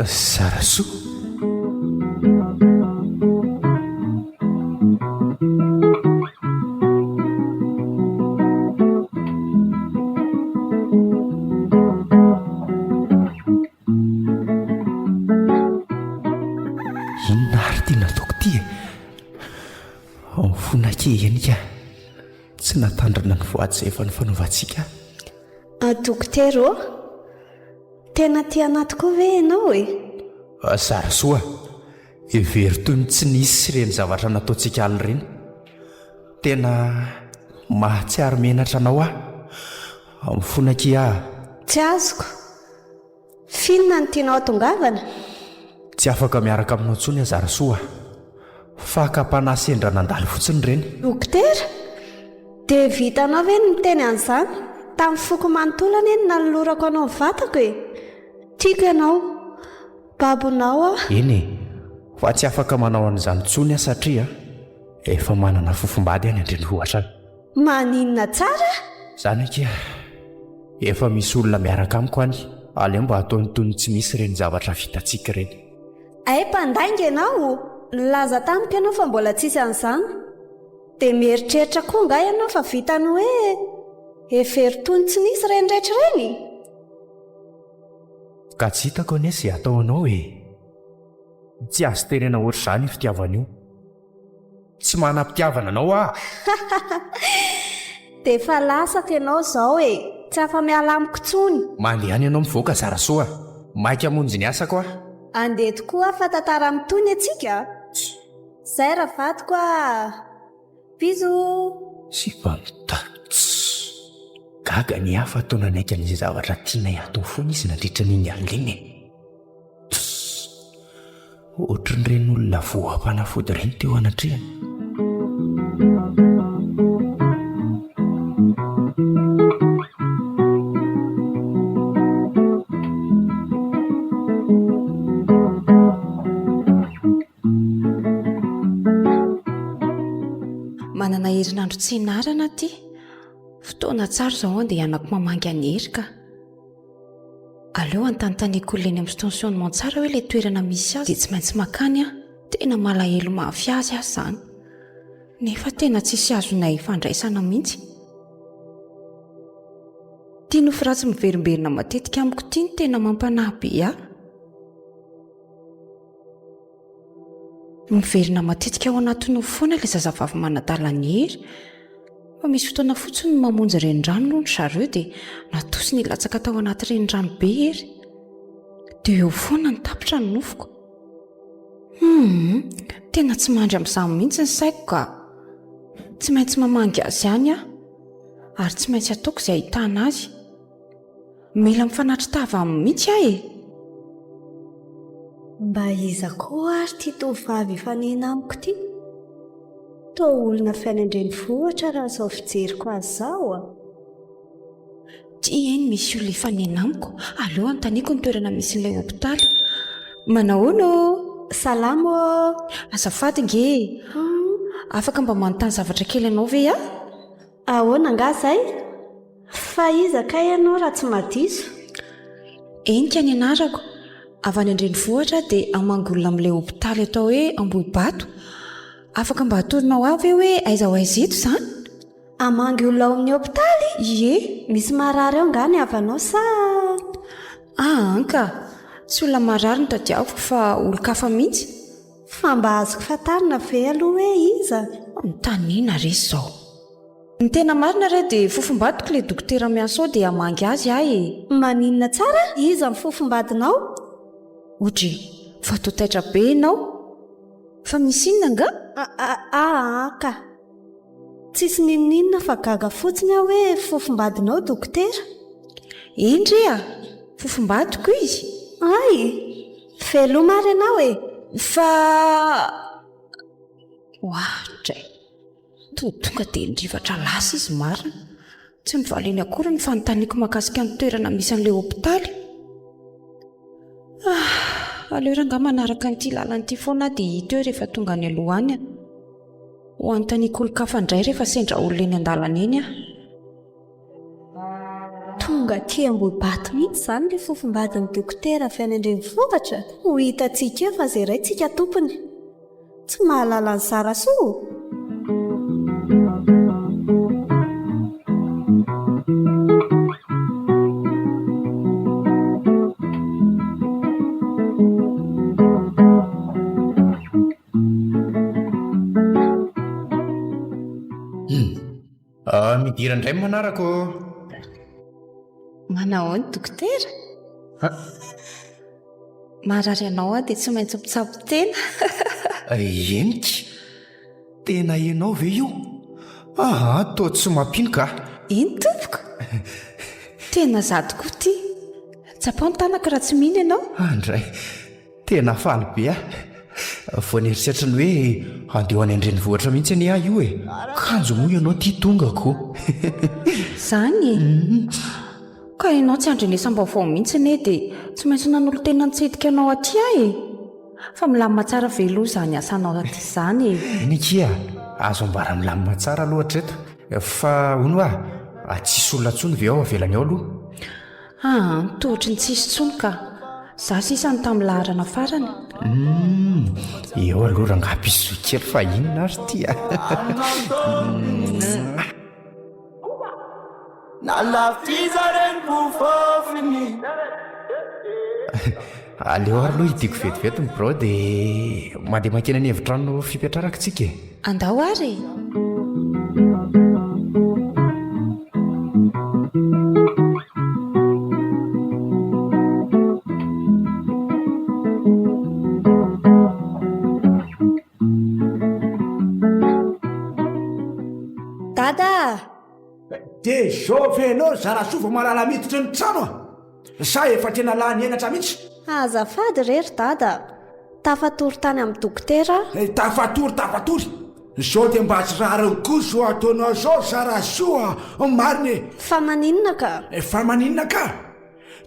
Sara soa. Inona ary tia nataoko ty e? Fona kehiny ka. Tsy natandrina ny voady izay efa nifanaovantsika. Dokotera, tena tia anaty koa ve ianao e? Sara soa. Very toy ny tsy nisy ireny zavatra nataontsika alina ireny. Tena mahatsiaro menatra anao aho. Mifonaki aho. Tsy azoko. Finona ny tianao atongavana? Tsy afaka miaraka aminao intsony Sara soa. Fakapana sendra nandalo fotsiny ireny. Dokotera, dia vitanao ve ny miteny an'izany? Tamin'ny foko manontolana eny nanolorako anao ny vatako e. Tiako ianao, babonao aho. Eny e, fa tsy afaka manao an'izany intsony aho satria efa manana fofombady any andrenivohitra. Maninona tsara? Zany akia, efa misy olona miaraka amiko any. Aleo mba ataony toy ny tsy misy ireny zavatra vitantsika ireny. Ay, mpandainga ianao. Nilaza tamiko ianao fa mbola tsisy an'izany. Dia mieritreritra koa nga ianao fa vitany hoe hevery toy ny tsy nisy ireny rehetra ireny. Ka tsy hitako anie izay ataonao e. Tsy azo tenena ohatr'izany io fitiavana io. Tsy manam-pitiavana anao ah. Dia efa lasaka ianao izao e. Tsy afa miala amiko intsony. Mandeha any ianao mivoaka Sara soa. Maika hamonjy ny asako ah. Andeha tokoa fa tantara mitony atsika. Izay raha vatiko ah. Bizo. Sy mpamitatsy. Gaga ny hafa ataona anaika n'izay zavatra tiana hatao foana izy nandritra n'iny alina e. Ohatran'ireny olona voam-panafody ireny teo anatrehany. Manana herinandro tsy hinarana ty. Fotoana tsara izao dia ianako mamangy any ka. Aleo antanitaniko olona amin'ny stationnement tsara hoe ilay toerana misy azy dia tsy maintsy makany aho. Tena malahelo mafy azy aho izany. Nefa tena tsisy azonay fandraisana mihitsy. Tia nofo ratsy miverimberina matetika amiko ity ny tena mampanahy be aho. Miverina matetika ao anaty nofo foana ilay zazavavy manadala ny hery. Fa misy fotoana fotsiny no mamonjy renirano noho ny zareo dia natosi ny latsaka tao anaty renirano be hery. Dia eo foana ny tapitra ny nofoko. Tena tsy mandry amin'izany mihitsy ny saiko ka. Tsy maintsy mamangy azy ihany aho. Ary tsy maintsy ataoko izay ahitana azy. Mila mifanatry tava amin'ny mihitsy aho e. Mba iza koa ary ty tovovavy efa nena amiko ty. Toa olona fiainandrenivohitra raha izao fijeriko azy izao a. Ty eny misy olona efa nena amiko. Aleo antaniako ny toerana misy ilay hopitaly. Manahoana? Salamo. Azafady nge. Afaka mba manontany zavatra kely anao ve aho? Ahoana nga izay? Fa iza ka ianao raha tsy madiso? Enika ny anarako. Avy any andrenivohitra dia amangolona amin'ilay hopitaly atao hoe Ambohibato. Afaka mba hatorinao avy hoe aiza ho aiza eto izany? Amangy olona ao amin'ny hopitaly? Ie. Misy marary eo nga ny avanao sa? Anka. Tsy olona marary no tadiaviko fa olon-kafa mihitsy. Fa mba azoko fantarina ve aloha hoe iza? Mitaniana resy izao. Ny tena marina re dia fofombadiko ilay dokotera miasa ao dia amangy azy ahy e. Maninona tsara? Iza ny fofombadinao? Otry, Vatotaitra be ianao fa misy inona nga ka tsisy ninninona fa gaga fotsiny aho hoe fofombadinao dokotera. Indry fofombadiko izy. Ay velomary ianao fa ohatray tonga dia indrivatra lasa izy marina. Tsy mivaleny akory ny fanontaniako mahakasika ny toerana misy an'ilay hopitaly. Aleo ranga manaraka n'ity lalanyity foana dia hita eo rehefa tonga any aloha any ho anontaniako olon-kafa indray rehefa sendra olona eny an-dalana eny tonga ty ambohibato mihitsy izany ilay fofombadin'ny dokotera avy any andrenivohitra. Ho hitantsika eo fa izay iray tsika tompony tsy mahalala ny zarasoa. Midira indray manarako. Manao ny dokotera? Marary ianao dia tsy maintsy mpitsabo tena. Enika, tena ianao ve io? Toa tsy mampino ka. Iny tompoko? Tena za tokoa ty. Tsapao ny tanako raha tsy mino ianao. Andray, tena faly be vao nieritreritra ny hoe andeho any andrenivohitra mihitsy any io kanjo moa ianao ty tongako. Zany ka ianao tsy andrenesam-baovao mihitsy ne dia tsy maintsy nanolo tena nitsidika anao aty fa milamina tsara velo izany asanao aty izany. Nikia, azo ambara milamina tsara loatra eto fa hono tsisy olona tsony ve ao avelany ao aloha? Tohotry ny tsisy tsony ka za sisany tamin'ny laharana farany. Eo aloha rangapiso kely fa inona ary ty aleo ary aloha hitiako vetivety ny bro dia mandeha makena ny hevitrano fipetraraka tsika andao ary. dia zao venao zarasoa malala miditra ny trano sa efa tena lany enatra mihitsy. Azafady rery dada, tafatory tany amin'ny dokotera. Tafatory zao dia mba tsy rariny koso ataonao zao zarasoa mariny. Fa maninona ka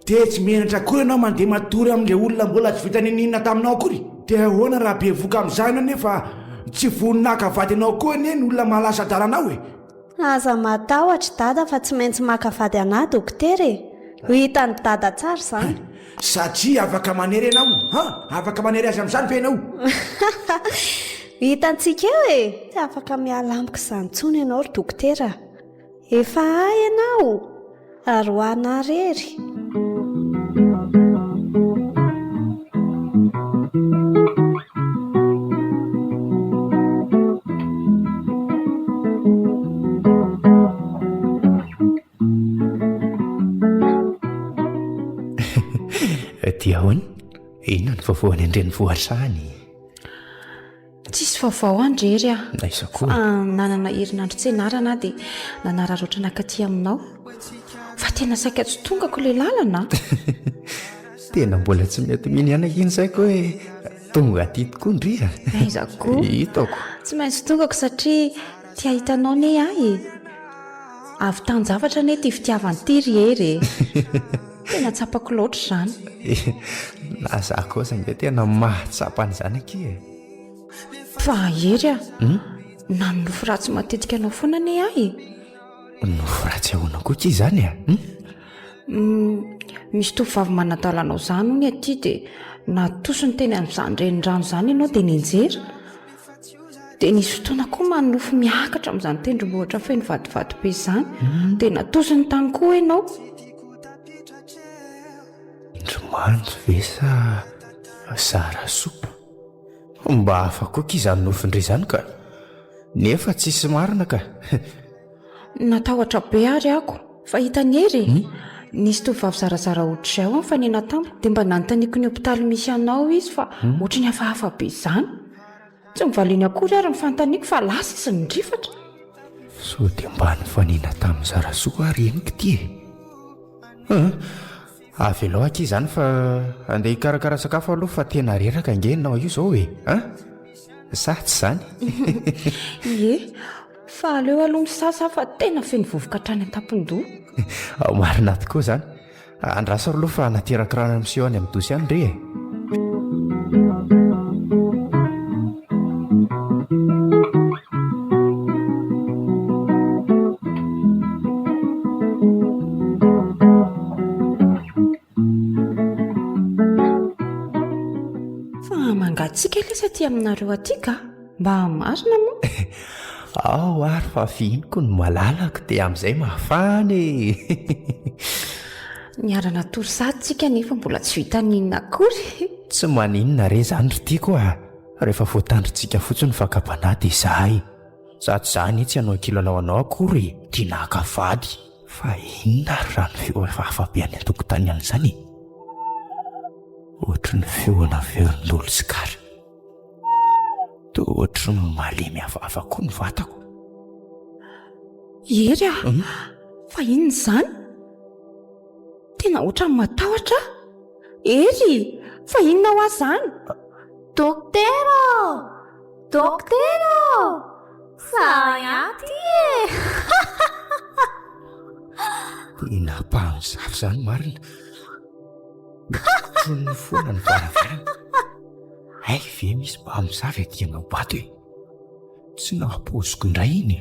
dia tsy menatra kory ianao mandeha matory amin'ilay olona mbola tsy vita ninina taminao akory. Dia ahoana raha be voka amin'izany nefa tsy voninaka vady anao koa ny olona malasa daranao aza matahotra dada fa tsy maintsy makavady anahy dokotera ho hitany dada tsara izany. Satria afaka manery ianao afaka manery azy amin'izany ve ianao? Hitantsika eo tsy afaka miala amiko izany intsony ianao ry dokotera. Efa hay ianao ary ho ana rery. Dia ahoana? Inona ny vaovao any andrenivohitra any? Tsisy vaovao andrery Aiza koa? Nanana herinandro tsenarana dia nanararoatra nakaty aminao. Fa tena saika tsy tongako ilay lalana. Tena mbola tsy mety miny anaka iny saiko hoe tonga aty tokoa ndry Aiza koa? Hitako. Tsy maintsy tongako satria tia hitanao ne ahy. Avy tanjavatra ne tia fitiavany ty rery tena tsapako loatra izany. Na za kosa mbe tena mahatsapa an'izany aky fa hery na nofo ratsy matetika anao foana ne ahy. Nofo ratsy ahoana koa ky izany misy tovovavy manadalanao izany hony aty dia natosony teny amin'izany renirano izany ianao dia nianjera dia nisy fotoana koa manofo miakatra amin'izany tendrombohitra feno vadivato be izany dia natosony tany koa ianao. Indromanjo ve sa zarasoa? Mba hafa koa ky izany nofondry izany ka nefa tsisy marina ka. Natahotra be ary ako fa hitany hery nisy tovavy zarazara ohatr'izay ao fanena tampo dia mba nanontaniako ny hopitaly misy ianao izy fa ohatra ny hafahafa be izany tsy mivaliany akory ary nyfantaniako fa lasa izy nindrifatra. so dia mba nyfanena tamin'ny zarasoa ary eniko ty avy aloha aky izany fa andeha hikarakara sakafo aloha fa tena reraka angenao io izao e sa tsy izany? Ie, fa aleo aloha misasa fa tena feno vovoka hatrany an-tampon-doha. Marina tokoa izany. Andraso aloha fa nateraka rano amin'isiao any amin'ny dosy any re e. Mangatsika ilay aty aminareo aty ka mba marina moa. Ao ary fa fihiniko no malalaka dia amin'izay mafana e. Niarana torsattsika nefa mbola tsy vita ninona akory. Tsy maninona re izany ry tiako rehefa voatandritsika fotsiny fakapana dia izahay sady izany tsy hanao kilalao anao akory tianaka vady fa inona ry rano feo hafahafa be any an-tokotany any izany ohatry ny feona velon'olo sikara toa ohatry ny malemy hafahafa koa ny vatako. Ery fa inona izany tena ohatry ny matahotra. Ery fa inona ho azy izany? Doktera sayaty tena mpahamizafy izany marina tro ny foana ny varavarana ay ve misy mpahamizafy aty aminao bato e tsy nahapoziko indray iny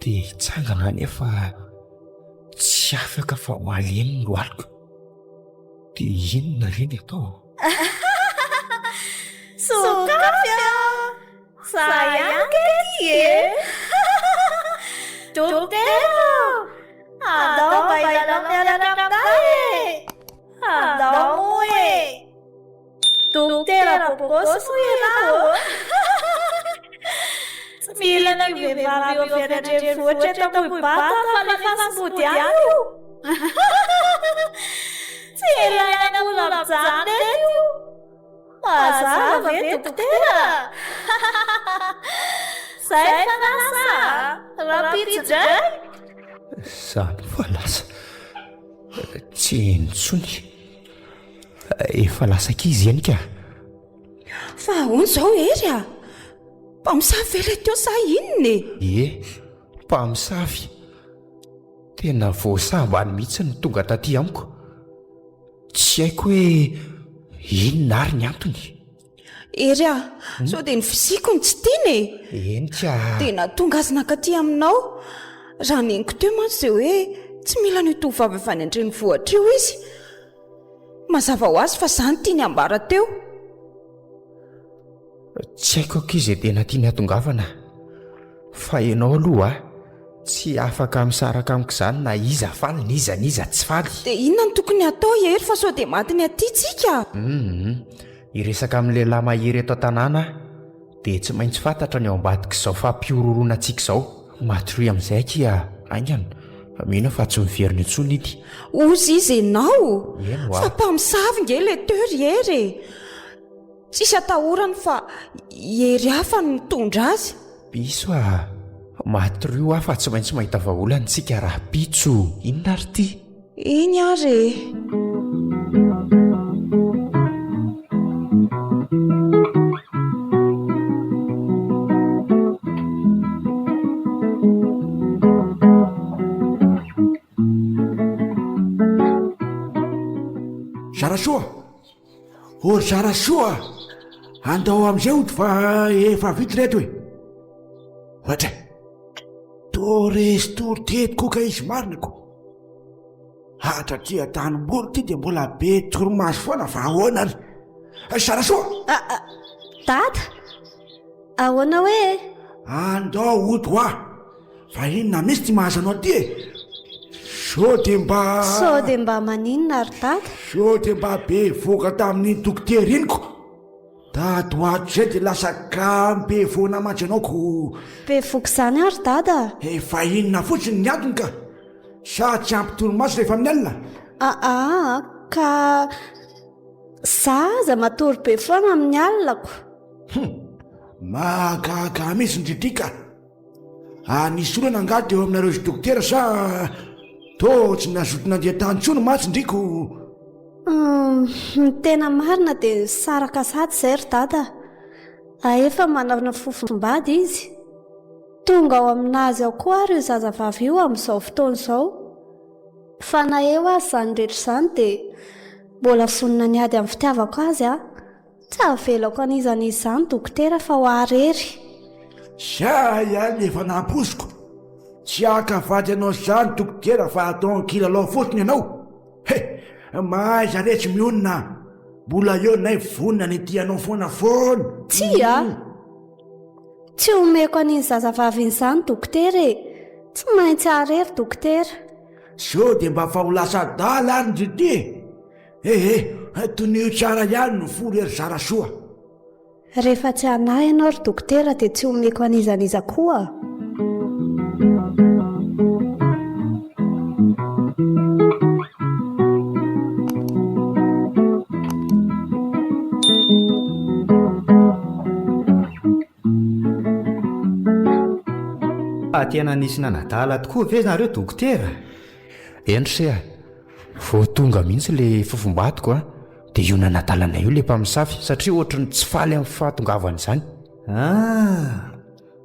dia hitsangana nefa tsy afaka fa malemy no aliko dia inona reny atao? Sokafya sayangy e doktera andao mba ilalao miaraka aminay andao moa e doktera bobosy moa ianao tsy mila ny vehivavy eo fianandrenivohitra eto ambony-bata fa lefa symody any io tsy ilaina olona amin'izany reto io mazava ve doktera zay fa lasa rapitsy indray izany fa lasa tsy henontsony efa lasa kizy ihany ka fa ahoana izao Ery mpamosavy ve ilay teo sa inona e? Mpamosavy tena voasambany mihitsy ny tonga taty amiko tsy haiko hoe inona ary ny antony. Ery sao dia ny fizikony tsy tiana enika dia natonga azy nakaty aminao raha neniko teo mantsy izay hoe tsy mila ny tovavy avy any andrenivohitra io izy mazava ho azy fa izany tiany ambara teo. tsy haiko akizy tena tiany hatongavana fa ianao aloha tsy afaka misaraka amiko izany na iza faly niza tsy faly. Dia inona ny tokony atao Ery fa sao dia matiny aty tsika? Iresaka amin'ny lehilahy mahery eto an-tanàna dia tsy maintsy fantatra ny ao ambadika izao fampiororona antsika izao matory amin'izay kia aingana mino fa tsy miveriny intsony ity. Ozy izy ianao fa mpamosavy nge ilay teo ry Ery tsisy atahorany fa Ery hafa no mitondra azy. Piso matory fa tsy maintsy mahita vahaolana tsika raha pitso inona ary ty? Iny ary Zarasoa ory zarasoa andao amin'izay ody fa efa vity reto e ohatra toresy tory tetiko ka izy marinako hatra ty an-tanimboly ty dia mbola be torimaso foana fa ahoana ary zarasoa dada ahoana hoe andao ody ho fa inona misy ty mahazo anao ty e sao dia mba maninona ary dada sao dia mba be voaka tamin'ny dokotera iniko dady hoato izay dia lasa kambe voana mantsy anaoko be voky izany ary dada efa inona fotsiny ny antony ka sa tsy ampy toromaso rehefa amin'ny alina Ka za aza matory be foana amin'ny alinako. Mahagaga mihitsy ndritrika. Nisy olana angady eo aminareo zy dokotera sa to tsy nazotona andeha tany tsony matsindriko. Tena marina dia saraka sady zay ry dada. Efa manana fofombady izy. Tonga ao aminazy ao koa ary io zazavavy io amin'izao fotoana izao. Fa na eo azy izany rehetra izany dia mbola vonona niady amin'ny fitiavako azy tsy avelako an'izan'izy izany dokotera fa ho Irery. Za ihany efa namposiko. Tsy akavady anao izany dokotera fa atao ankilalao fotony ianao. Mahay zareo tsy mionona. Mbola eo nay vonina ny tianao foana foana. Tsy omeko an'iny zazavavy izany dokotera tsy maintsy Irery dokotera. So dia mba fa ho lasa dala any ndrity. Tonio tsara ihany no folo ery zara soa. Rehefa tsy anahy ianao ry dokotera dia tsy omeko an'izaniza koa. Tena nisy nanadala tokoa ve nareo dokotera? Endry vao tonga mihitsy le fofombatiko dia io nanadalanay io le mpamosafy satria ohatrany tsy faly amin'ny fahatongavany izany.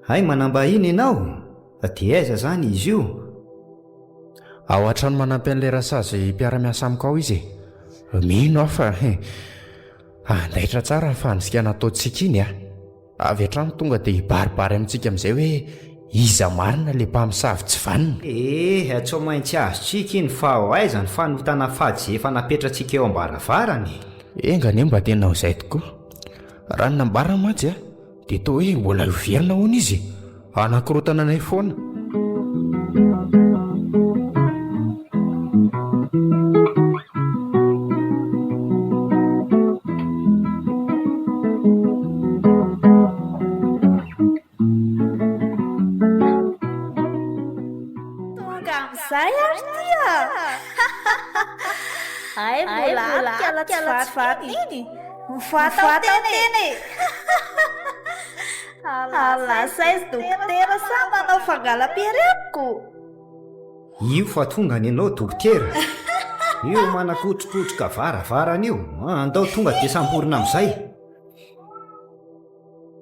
Hay manambahiny ianao dia aiza zany izy io? Ao an-trano manampy an'ilay rasazy mpiara-miasa amiko ao izy. Mino aho fa andaitra tsara fa handisikana ataontsika iny avy hatrany tonga dia hibaribary amintsika amin'izay hoe iza marina le mpamosavy tsy vanina. Tsy maintsy azotsika iny fa ho aiza ny fanotana fady izay efa napetratsika eo ambaravarany. Engany mba tena ho izay tokoa. Raha ny nambarana mantsy dia toa hoe mbola ioverina hono izy anakorotana anay foana. Alasaizy dokotera sa manao fangalam-piareko. Io fa tonga ny ianao dokotera. Io manakotrokotroka varavarana io. Andao tonga dia samborina amin'izay.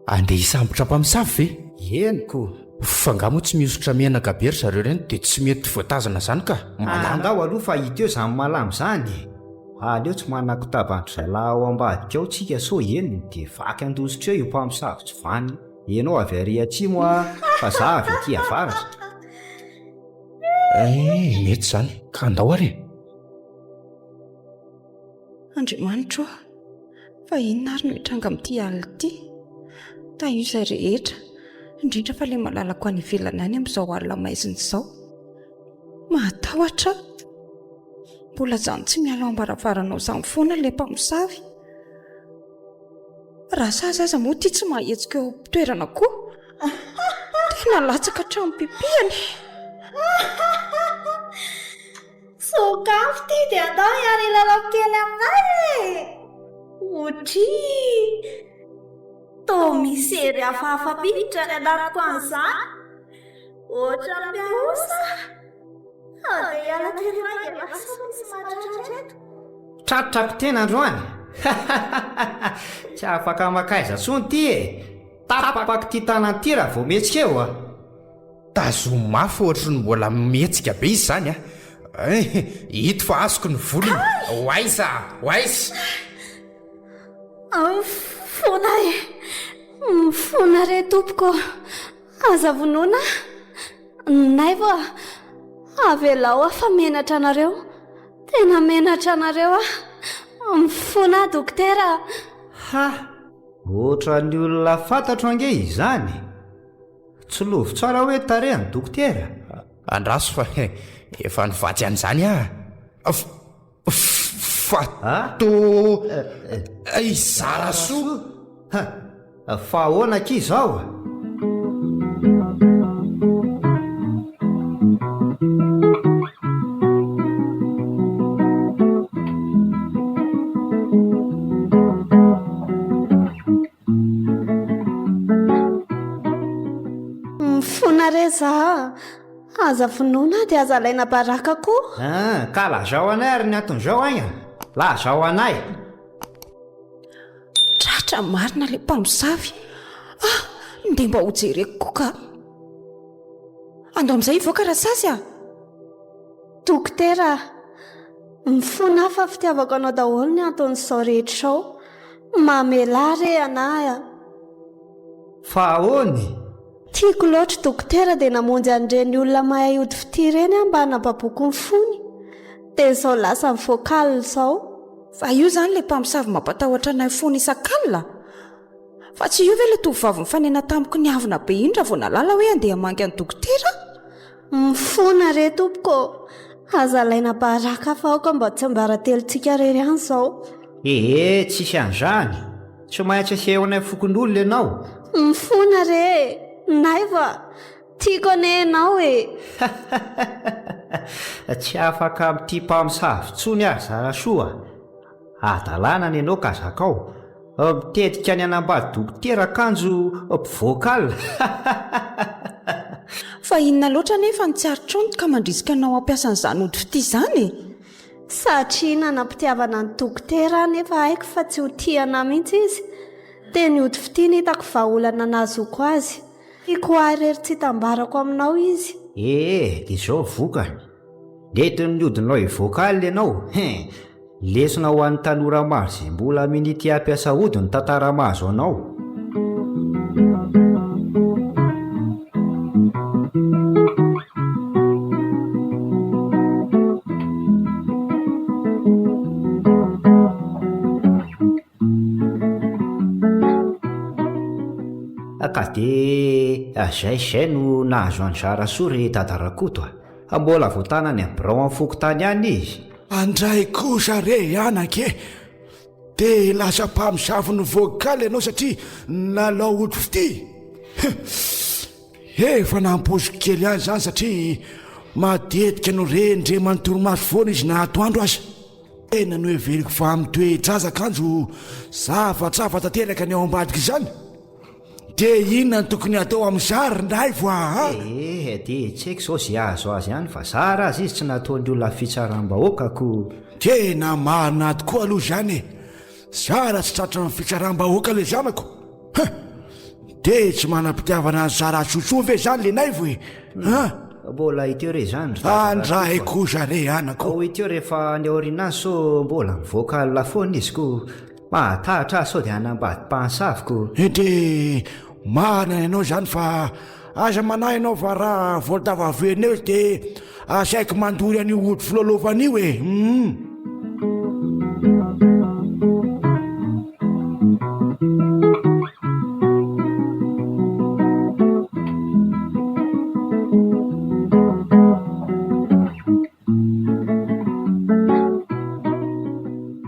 Andeha hisambotra mpamosavy ve? Eniko. Fangamo tsy mihosotra menaka be ry zareo ireny dia tsy mety voatazana izany ka. Andao aloha fa hita eo izany malamy izany. Aleo tsy manakotavandro izay lahy ao ambadika ao tsika so eny dia vaky andositra eo io mpamosavy tsy vany. Ianao avy ary atsimo fa za avy aty avaratra. Mety izany ka andao ary. Andriamanitra fa inona ary no hitranga amin'ity alina ity? Taio izay rehetra indrindra fa ilay malalako any ivelany any amin'izao alina maizina izao. Mahatahotra. Mbola izany tsy miala ao ambaravaranao izany foana ilay mpamosavy. Raha sazy aza moa ity tsy mahetsika eo toerana koa. Tena latsaka hatrany pipihany. Sokafo ity dia andao hiary lalao kely aminay Otry to misy ery hafahafa biditra ny anarako an'izany. Ohatra mpiaosa dia hiala teny ranga lasa misy mahatratra eto. Tratrako tena androany. Tsy afaka makaiza tsony ity tapako ty tanany ty raha vao mihetsika eo tazoma mafy ohatrany mbola mihetsika be izy zany hito fa azoko ny volony. Hoaiza Fona re tompoko. Aza vonona nay va avelao fa menatra anareo. Tena menatra anareo Mifona dokotera. Ohatra ny olona fantatro ange izany. Tsy lovy tsara hoe tarehany dokotera. Andraso fa efa nivatsy an'izany fato izara soa. Fa ahoana ki izao? za aza finoana dia aza laina baraka koa. Ka lazao anay ary ny aton'izao agny lazao anay. Tratra marina ilay mpamosavy. Ndeha mba hojereko koa ka. Ando amin'izay ivoaka rasasy a. Dokotera, mifona fa fitiavako anao daholo ny anton'izao rehetra izao. Mamelare anay. Fa ahoany? Tiako loatra dokotera dia namonjy an'ireny olona mahay ody fity ireny mba hanapaboky ny fony. Dia izao lasa ny voakala izao. Fa io izany ilay mpamosavy mampatahotra anay fony isan-kalina. Fa tsy io ve ilay tovovavy mifanena tamiko ny avina be iny raha vao nalala hoe andeha hamangy any dokotera? Mifona re tompoko. Aza laina baraka fa aoka mba tsy mbaratelontsika rery any izao. Tsisy an'izany. Tsy maintsy aseho anay fokon'olona ianao. Mifona re. Nay va tiako anenao e. Tsy afaka amin'ity mpamosavy tsony ary zara soa. Adalana ny ianao ka zakao. Mitetika ny anambady dokotera akanjo mpivoakala. Fa inona loatra nefa ny tsy aritrony ka mandrisika anao ampiasa an'izany ody fity izany? Satria nanam-pitiavana ny dokotera nefa haiko fa tsy ho tiana mihitsy izy. Dia ny ody fity ny hitako vahaolana nazoko azy. Tiako arery tsy tambarako aminao izy. Dia izao vokany. Netiny ny odinao ivoakala ianao. Lesona ho an'ny tanora maro izay mbola minity hampiasa ody ny tantara mahazo anao. Ka dia izay no nahazo an'zara soa ry dadarakoto. Mbola voatana ny birao amin'ny fokotany ihany izy. Andray kosa re anake. Dia lasa mpamosavy ny voakala ianao satria nalao ody fity. Efa nampoziko kely ihany izany satria matetika no rendre manontoromaso foana izy na atoandro aza. Tena no heveriko fa amin'ny toe-drazakanjo zava-tsava tanteraka ny ao ambadika izany. Dia inona ny tokony atao amin'ny zary ndray voa? Dia tsy haiko izao izay azo azy ihany fa zara azy izy tsy nataon'ny olona fitsaram-bahoakako. Tena marina tokoa aloha izany. Zara tsy tratra ny fitsaram-bahoaka ilay zanako. Dia tsy manam-pitiavana ny zara sosoa ve izany le naivo e? Mbola hiteo re izany. Andray kosa re anako. Hiteo rehefa ny aoriana so mbola mivoaka lafoana izy ko mahatahatra sao dia hanambady mpansaviko. Dia marina ianao izany fa aza manahy ianao fa raha voatavavenao izy dia asaiko mandory an'io ody filalaovan'io e.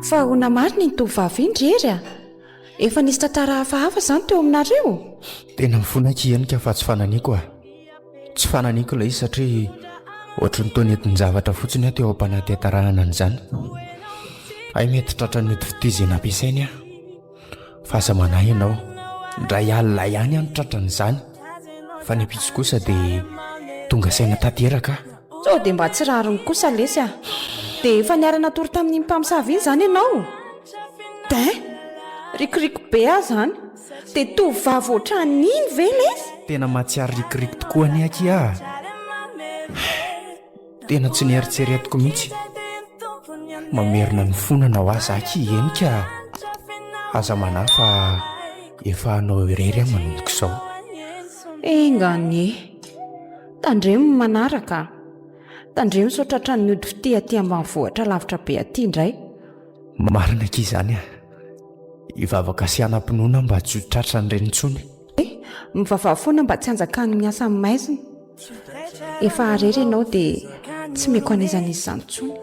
Fa hona marina ny tovavy indrery a. Efa nisy tantara hafahafa izany teo aminareo. Tena mifonakianika fa tsy fananiako a. Tsy fananiako ilay izy satria ohatrany toenetiny zavatra fotsiny teo am-panatentarana an'izany. Ay mety tratra ny ody fity izay nampiasainy a. Fa aza manahy ianao ndray alina ihany any tratran'izany. Fa ny ampitso kosa dia tonga saina tanteraka. Sao dia mba tsy rariny kosa lesy a. Dia efa niarana tory tamin'ny mpamosavy iny izany ianao. Rikiriko be azy zany. Dia tovavy ohatran'iny ve lesy? Tena mahatsiaro rikiriko tokoa ny aky a. Tena tsy nieritseretiko mihitsy. Mamerina ny fonana ho azy aky enika. Aza manahy fa efa anao irery aho manomboka izao. Engany tandremo manaraka. Tandremo sao tratra ny ody fity aty ambanivohitra lavitra be aty indray. Marina ky izany a. Ivavaka sy anam-pinoana mba tsy ho tratra ny renitsony. Mivavava foana mba tsy hanjakany ny asa amin'ny maizina. Efa arery ianao dia tsy meko an'izany izy izany intsony.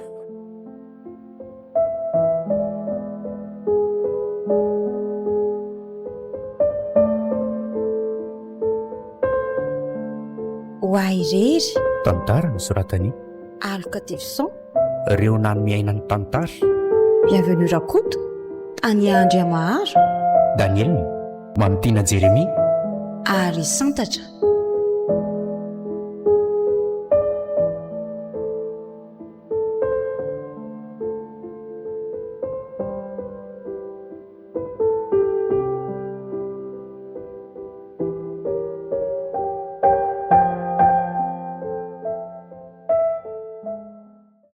Ho Irery. Tantara nosoratany. Aloka Tivson. Ireo nanomiaina ny tantara. Bienvenue Rakoto. Tany Andry Maharo. Daniel. Manotiana Jeremy. Ary Santatra.